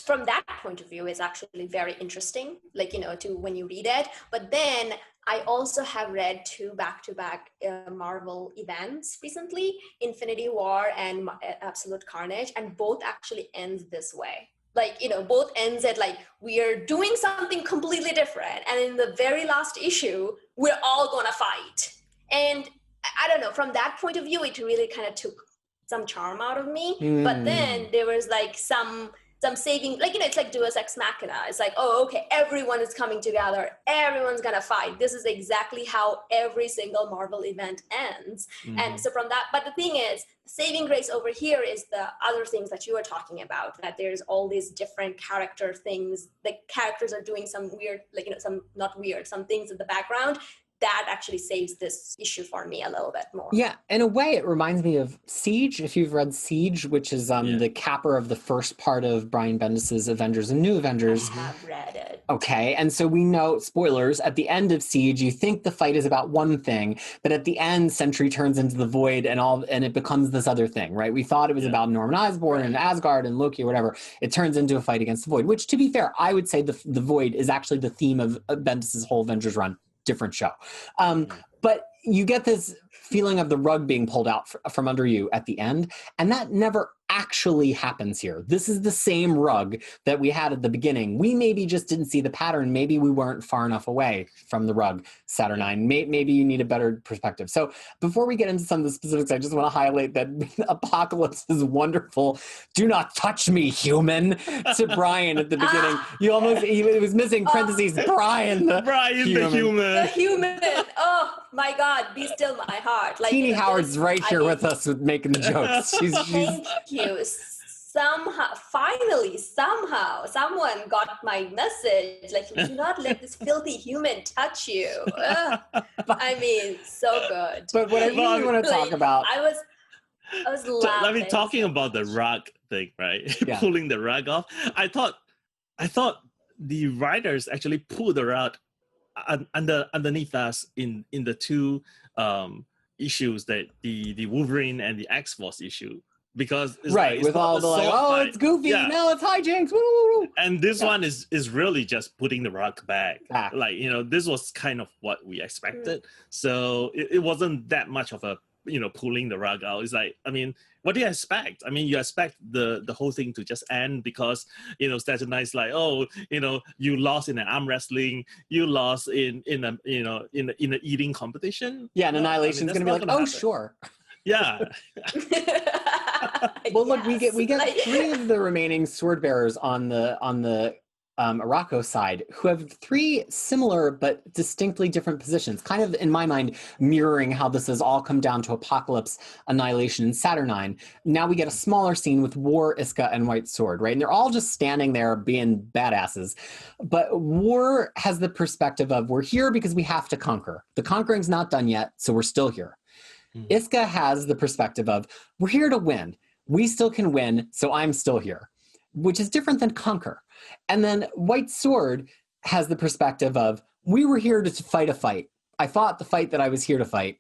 From that point of view, is actually very interesting, like, to when you read it. But then I also have read 2 back-to-back Marvel events recently, Infinity War and Absolute Carnage, and both actually ends this way. Like, both ends at like, we are doing something completely different, and in the very last issue, we're all gonna fight. And I don't know, from that point of view, it really kind of took some charm out of me. But then there was like some saving, like, it's like Deus Ex Machina. It's like, oh, okay, everyone is coming together. Everyone's gonna fight. This is exactly how every single Marvel event ends. And so from that, but the thing is, saving grace over here is the other things that you were talking about, that there's all these different character things. The characters are doing some weird, like, some not weird, some things in the background. That actually saves this issue for me a little bit more. Yeah, in a way, it reminds me of Siege, if you've read Siege, which is the capper of the first part of Brian Bendis's Avengers and New Avengers. I have read it. Okay, and so we know, spoilers, at the end of Siege, you think the fight is about one thing, but at the end, Sentry turns into the Void and it becomes this other thing, right? We thought it was about Norman Osborn and Asgard and Loki or whatever. It turns into a fight against the Void, which, to be fair, I would say the Void is actually the theme of Bendis's whole Avengers run. Different show. But you get this feeling of the rug being pulled out from under you at the end, and that never actually happens here. This is the same rug that we had at the beginning. We maybe just didn't see the pattern. Maybe we weren't far enough away from the rug, Saturnyne. Maybe you need a better perspective. So before we get into some of the specifics, I just want to highlight that Apocalypse is wonderful. "Do not touch me, human," to Brian at the beginning. It was missing parentheses, Brian the human. The human. Oh my God, be still my heart. Like, Teeny Howard's right here with us with making the jokes. Thank you. Somehow, finally, someone got my message. Like, do not let this filthy human touch you. I mean, so good. But what I really want to talk about, I was laughing. I mean, talking about the rug thing, right? Pulling the rug off. I thought the writers actually pulled the rug underneath us in the 2 issues, that the Wolverine and the X-Force issue. because it's Right, it's with not all the the like, sword oh, fight. it's goofy, Yeah. no, it's hijinks, woo. And this one is really just putting the rug back. Back. Like, this was kind of what we expected. So it wasn't that much of a, pulling the rug out. It's like, I mean, what do you expect? I mean, you expect the whole thing to just end because, Saturnine like, oh, you lost in an arm wrestling, you lost in a, in an eating competition. Yeah, and No, Annihilation's that's going to be not like, gonna oh, happen. sure. Yeah. Well, look, we get Like- 3 of the remaining sword bearers on the Araco side who have 3 similar but distinctly different positions, kind of in my mind mirroring how this has all come down to Apocalypse, Annihilation, and Saturnyne. Now we get a smaller scene with War, Isca, and White Sword, right? And they're all just standing there being badasses. But War has the perspective of, we're here because we have to conquer. The conquering's not done yet, so we're still here. Isca has the perspective of, we're here to win. We still can win, so I'm still here, which is different than conquer. And then White Sword has the perspective of, we were here to fight a fight. I fought the fight that I was here to fight.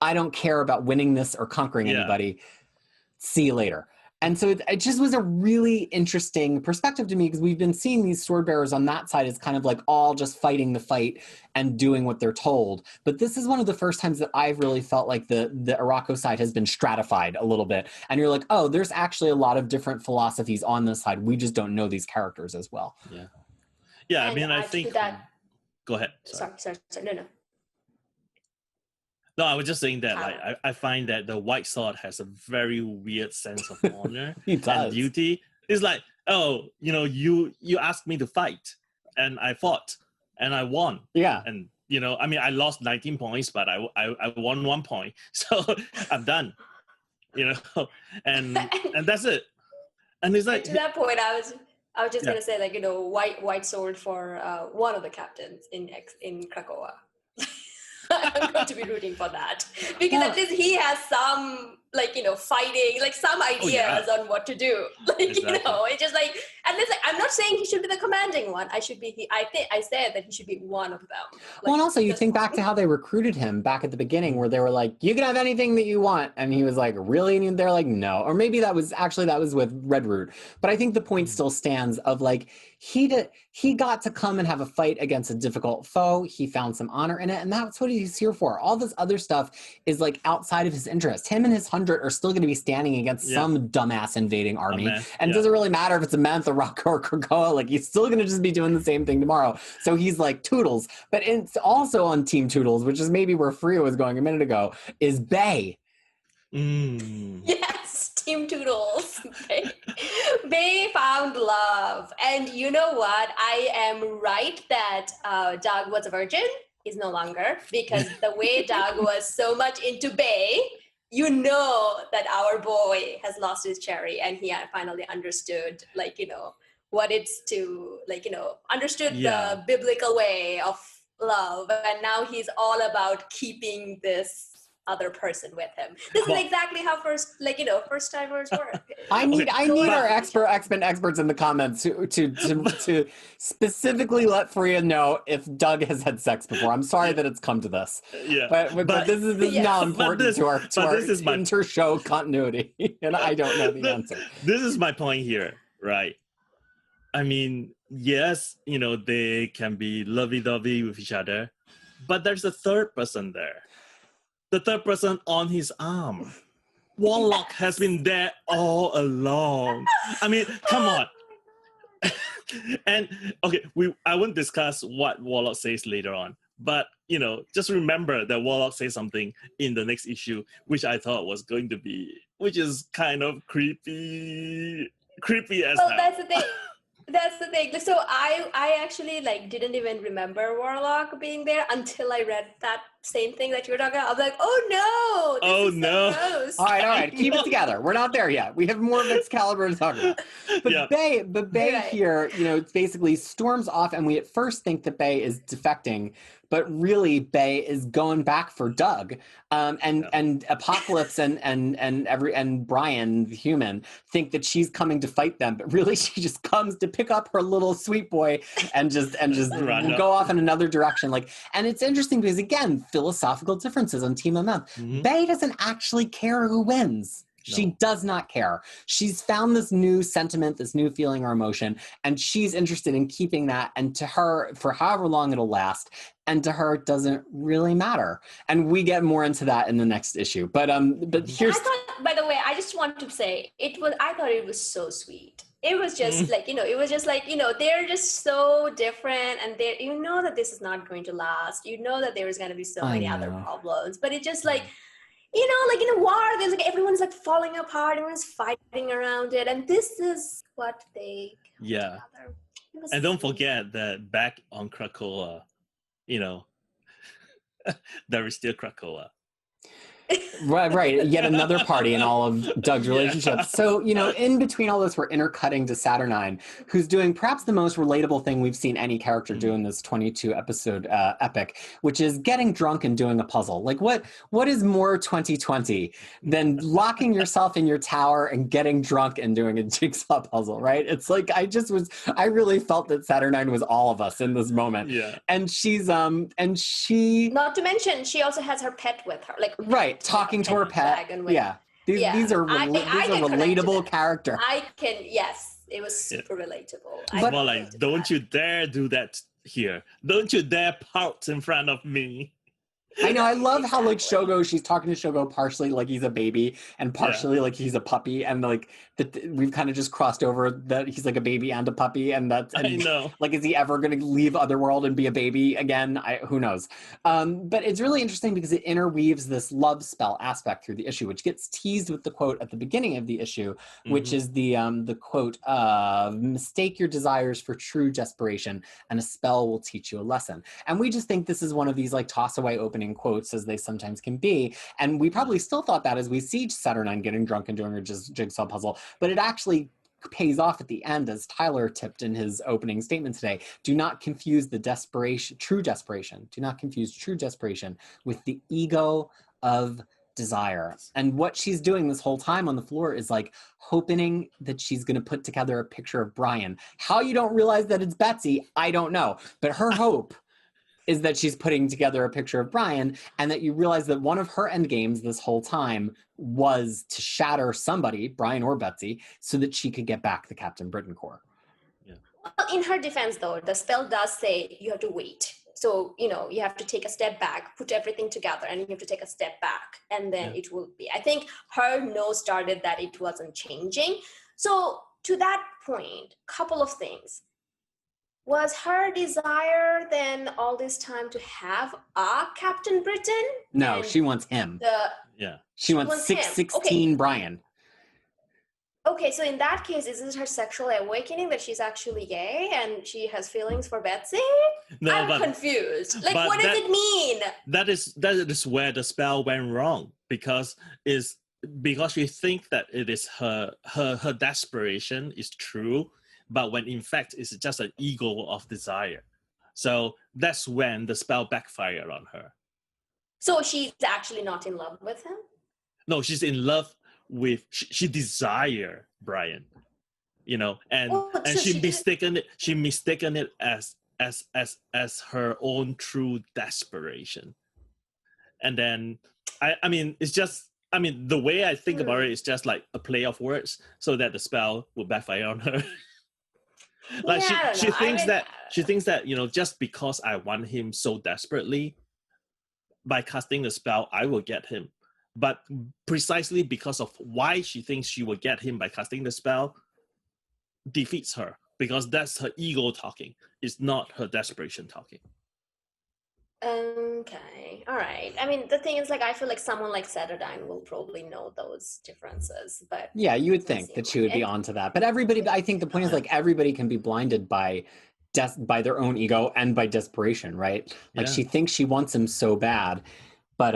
I don't care about winning this or conquering anybody. See you later. And so it just was a really interesting perspective to me, because we've been seeing these sword bearers on that side as kind of like all just fighting the fight and doing what they're told. But this is one of the first times that I've really felt like the Araco side has been stratified a little bit. And you're like, oh, there's actually a lot of different philosophies on this side. We just don't know these characters as well. Yeah. Yeah, And I mean, I to think... that- Go ahead. Sorry. No. No, I was just saying that like I find that the White Sword has a very weird sense of honor and duty. It's like, oh, you asked me to fight, and I fought, and I won. Yeah. And I mean, I lost 19 points, but I won 1 point, so I'm done. And that's it. And it's like, to that point, I was just gonna say, like, White Sword for one of the captains in Krakoa. I'm going to be rooting for that, because at least he has some, like, fighting, like some ideas on what to do. Like, Exactly. it's just like, and it's like, I'm not saying he should be the commanding one. I said that he should be one of them. Like, Well, and also you just think one. back to how they recruited him back at the beginning, where they were like, you can have anything that you want. And he was like, really? And they're like, no. Or maybe that was with Redroot. But I think the point still stands of like, he got to come and have a fight against a difficult foe. He found some honor in it. And that's what he's here for. All this other stuff is like outside of his interest. Him and his 100 are still going to be standing against some dumbass invading army. Amenth, and it doesn't really matter if it's Amenth or Rocco or Krakoa. Like, he's still going to just be doing the same thing tomorrow. So he's like Toodles. But it's also on Team Toodles, which is maybe where Fariha was going a minute ago, is Bay. Yes, Team Toodles. Bay found love. And you know what? I am right that Doug was a virgin. He's no longer, because the way Doug was so much into Bay, that our boy has lost his cherry, and he had finally understood, like, what it's to, like, understood the biblical way of love. And now he's all about keeping this other person with him. This is exactly how first timers work. I need our X-Men experts in the comments to specifically let Fariha know if Doug has had sex before. I'm sorry that it's come to this. Yeah. But this is now important to our inter-show continuity. And I don't know the answer. This is my point here, right? I mean, yes, they can be lovey-dovey with each other, but there's a third person there. The third person on his arm. Warlock has been there all along. I mean, come on. And okay, I won't discuss what Warlock says later on, but just remember that Warlock says something in the next issue, which I thought was going to be, which is kind of creepy as hell. That's the thing. That's the thing. So I actually didn't even remember Warlock being there until I read that same thing that you were talking about. I was like, oh no! This is so gross. All right, keep it together. We're not there yet. We have more of Excalibur to talk about. But Bay here, basically storms off, and we at first think that Bay is defecting, but really Bay is going back for Doug. And Apocalypse and Brian, the human, think that she's coming to fight them, but really she just comes to pick up her little sweet boy and just go off in another direction. And it's interesting because, again, philosophical differences on Team Amenth. Bay doesn't actually care who wins. She No. does not care. She's found this new sentiment, this new feeling or emotion, and she's interested in keeping that. And to her, for however long it'll last, and to her, it doesn't really matter. And we get more into that in the next issue. But here's. I thought, by the way, I just want to say I thought it was so sweet. It was just like, it was just like, they're just so different, and you know that this is not going to last. You know that there is going to be so many other problems, but it just like, like in a war, there's like everyone's like falling apart, everyone's fighting around it, and this is what they together. And don't forget that back on Krakoa, there is still Krakoa. Right. Yet another party in all of Doug's relationships. So, in between all this, we're intercutting to Saturnyne, who's doing perhaps the most relatable thing we've seen any character do in this 22 episode epic, which is getting drunk and doing a puzzle. Like what is more 2020 than locking yourself in your tower and getting drunk and doing a jigsaw puzzle, right? It's like, I really felt that Saturnyne was all of us in this moment. Yeah. And she's, not to mention, she also has her pet with her. Like, right. Talking to her pet. Yeah. These are relatable characters. Yes, it was super relatable. It's more like, don't you dare do that here. Don't you dare pout in front of me. I know. I love how like Shogo, she's talking to Shogo partially like he's a baby and partially like he's a puppy, and like we've kind of just crossed over that he's like a baby and a puppy, and I know. Like, is he ever going to leave Otherworld and be a baby again? Who knows? But it's really interesting because it interweaves this love spell aspect through the issue, which gets teased with the quote at the beginning of the issue, which is the quote "Mistake your desires for true desperation, and a spell will teach you a lesson." And we just think this is one of these like toss away opening quotes, as they sometimes can be, and we probably still thought that as we see Saturnyne getting drunk and doing her jigsaw puzzle, but it actually pays off at the end, as Tyler tipped in his opening statement today. Do not confuse true desperation. Do not confuse true desperation with the ego of desire. And what she's doing this whole time on the floor is like hoping that she's going to put together a picture of Brian. How you don't realize that it's Betsy, I don't know, but her hope is that she's putting together a picture of Brian, and that you realize that one of her end games this whole time was to shatter somebody, Brian or Betsy, so that she could get back the Captain Britain Corps. Yeah. Well, in her defense, though, the spell does say you have to wait. So, you have to take a step back, put everything together, and you have to take a step back, and then it will be. I think her no started that it wasn't changing. So, to that point, couple of things. Was her desire then all this time to have a Captain Britain? No, and she wants him. She wants 616 Brian. Okay, so in that case, is this her sexual awakening that she's actually gay and she has feelings for Betsy? No, I'm confused. Like, what does it mean? That is where the spell went wrong, because you think that it is her desperation is true, but when in fact it's just an ego of desire. So that's when the spell backfired on her. So she's actually not in love with him? No, she's in love with, she desire Brian, and she mistaken it as her own true desperation. And then the way I think about it is just like a play of words so that the spell will backfire on her. Like she thinks that just because I want him so desperately, by casting the spell I will get him. But precisely because of why she thinks she will get him by casting the spell defeats her, because that's her ego talking. It's not her desperation talking. Okay, all right. I mean, the thing is, like, I feel like someone like Saturnyne will probably know those differences, but yeah, you would think that she would be onto that. But I think the point is, like, everybody can be blinded by their own ego and by desperation, right? Like, she thinks she wants him so bad, but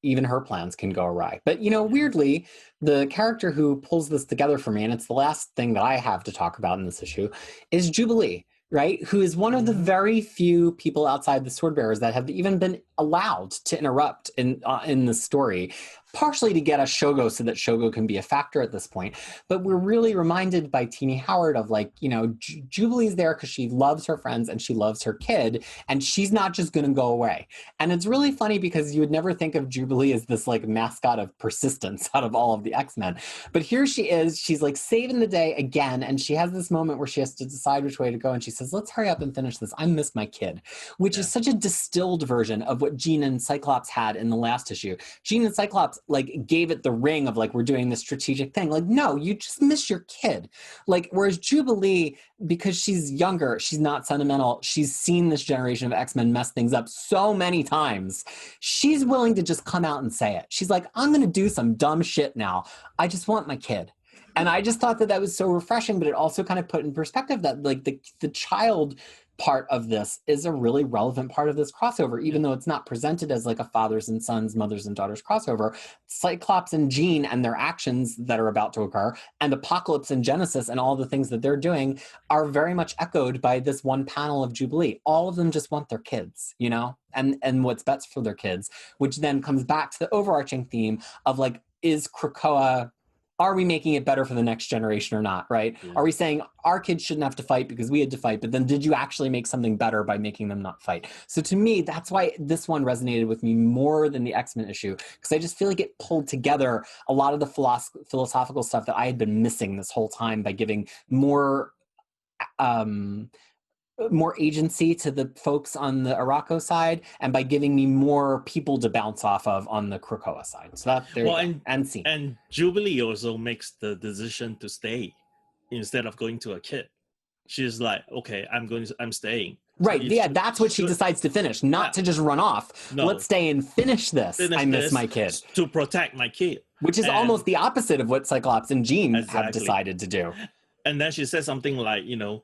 even her plans can go awry. But weirdly, the character who pulls this together for me, and it's the last thing that I have to talk about in this issue, is Jubilee. Right? Who is one of the very few people outside the Sword Bearers that have even been allowed to interrupt in the story, partially to get us Shogo so that Shogo can be a factor at this point. But we're really reminded by Teenie Howard of like, you know, Jubilee's there because she loves her friends and she loves her kid, and she's not just going to go away. And it's really funny because you would never think of Jubilee as this like mascot of persistence out of all of the X-Men. But here she is, she's like saving the day again, and she has this moment where she has to decide which way to go, and she says, let's hurry up and finish this. I miss my kid, which is such a distilled version of what Jean and Cyclops had in the last issue. Jean and Cyclops like gave it the ring of like, we're doing this strategic thing. Like, no, you just miss your kid. Like, whereas Jubilee, because she's younger, she's not sentimental, she's seen this generation of X-Men mess things up so many times, she's willing to just come out and say it. She's like, I'm going to do some dumb shit now. I just want my kid. And I just thought that that was so refreshing, but it also kind of put in perspective that like the child part of this is a really relevant part of this crossover, even though it's not presented as like a fathers and sons, mothers and daughters crossover. Cyclops and Jean and their actions that are about to occur, and Apocalypse and Genesis and all the things that they're doing are very much echoed by this one panel of Jubilee. All of them just want their kids, you know, and what's best for their kids, which then comes back to the overarching theme of like, is Krakoa, are we making it better for the next generation or not, right? Yeah. Are we saying our kids shouldn't have to fight because we had to fight, but then did you actually make something better by making them not fight? So to me, that's why this one resonated with me more than the X-Men issue, because I just feel like it pulled together a lot of the philosophical stuff that I had been missing this whole time by giving more agency to the folks on the Arakko side, and by giving me more people to bounce off of on the Krakoa side. So that there and scene. And Jubilee also makes the decision to stay instead of going to a kid. She's like, okay, I'm staying. Right. Yeah, that's what she decides to finish, not to just run off. No. Let's stay and finish this. I miss my kid. To protect my kid. Which is almost the opposite of what Cyclops and Jean have decided to do. And then she said something like, you know,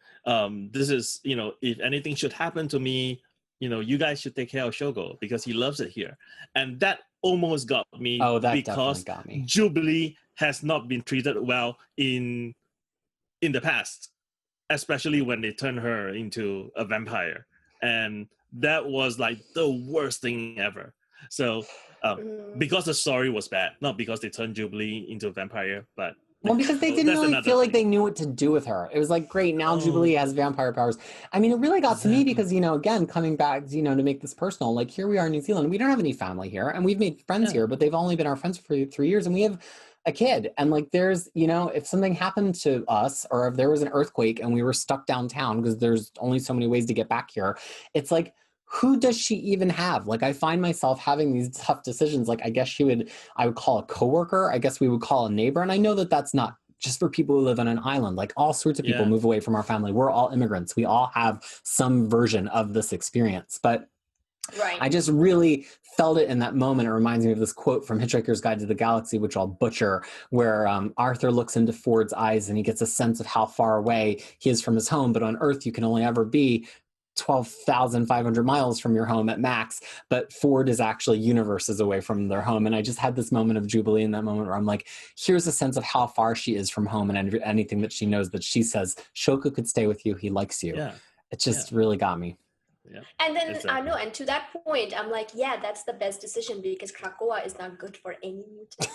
this is, you know, if anything should happen to me, you know, you guys should take care of Shogo because he loves it here. And that almost got me because got me. Jubilee has not been treated well in the past, especially when they turned her into a vampire. And that was like the worst thing ever. So because the story was bad, not because they turned Jubilee into a vampire, but well, because they didn't really feel like they knew what to do with her. It was like, great, now Jubilee has vampire powers. I mean, it really got to me because, you know, again, coming back, you know, to make this personal, like here we are in New Zealand. We don't have any family here, and we've made friends here, but they've only been our friends for 3 years, and we have a kid. And like, there's, you know, if something happened to us, or if there was an earthquake and we were stuck downtown because there's only so many ways to get back here, it's like, who does she even have? Like, I find myself having these tough decisions. Like, I guess I would call a coworker. I guess we would call a neighbor. And I know that that's not just for people who live on an island. Like, all sorts of people move away from our family. We're all immigrants. We all have some version of this experience. But I just really felt it in that moment. It reminds me of this quote from Hitchhiker's Guide to the Galaxy, which I'll butcher, where Arthur looks into Ford's eyes and he gets a sense of how far away he is from his home. But on Earth, you can only ever be 12,500 miles from your home at max, but Ford is actually universes away from their home. And I just had this moment of Jubilee in that moment where I'm like, here's a sense of how far she is from home, and anything that she knows, that she says, Shoka could stay with you, he likes you. It just really got me. And then I know, and to that point, I'm like, yeah, that's the best decision, because Krakoa is not good for any mutant.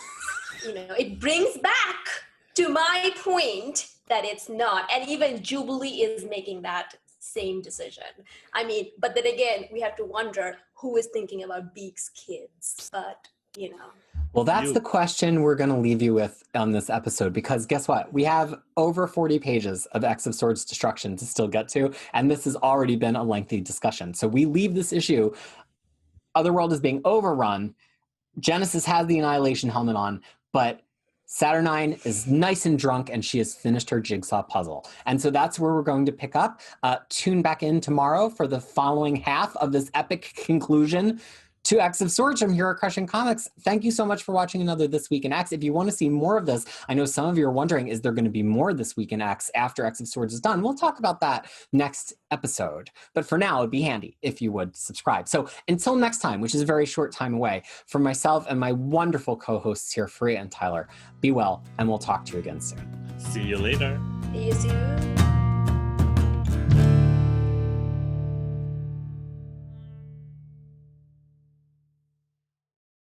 You know, it brings back to my point that it's not, and even Jubilee is making that same decision. I mean, but then again, we have to wonder who is thinking about Beak's kids. But, you know. Well, that's the question we're going to leave you with on this episode, because guess what? We have over 40 pages of X of Swords destruction to still get to, and this has already been a lengthy discussion. So we leave this issue, Otherworld is being overrun, Genesis has the Annihilation helmet on, but Saturnyne is nice and drunk, and she has finished her jigsaw puzzle. And so that's where we're going to pick up. Tune back in tomorrow for the following half of this epic conclusion to X of Swords from Hero Crushing Comics. Thank you so much for watching another This Week in X. If you want to see more of this, I know some of you are wondering, is there going to be more This Week in X after X of Swords is done? We'll talk about that next episode. But for now, it'd be handy if you would subscribe. So until next time, which is a very short time away, from myself and my wonderful co-hosts here, Fariha and Tyler, be well, and we'll talk to you again soon. See you later. See you soon.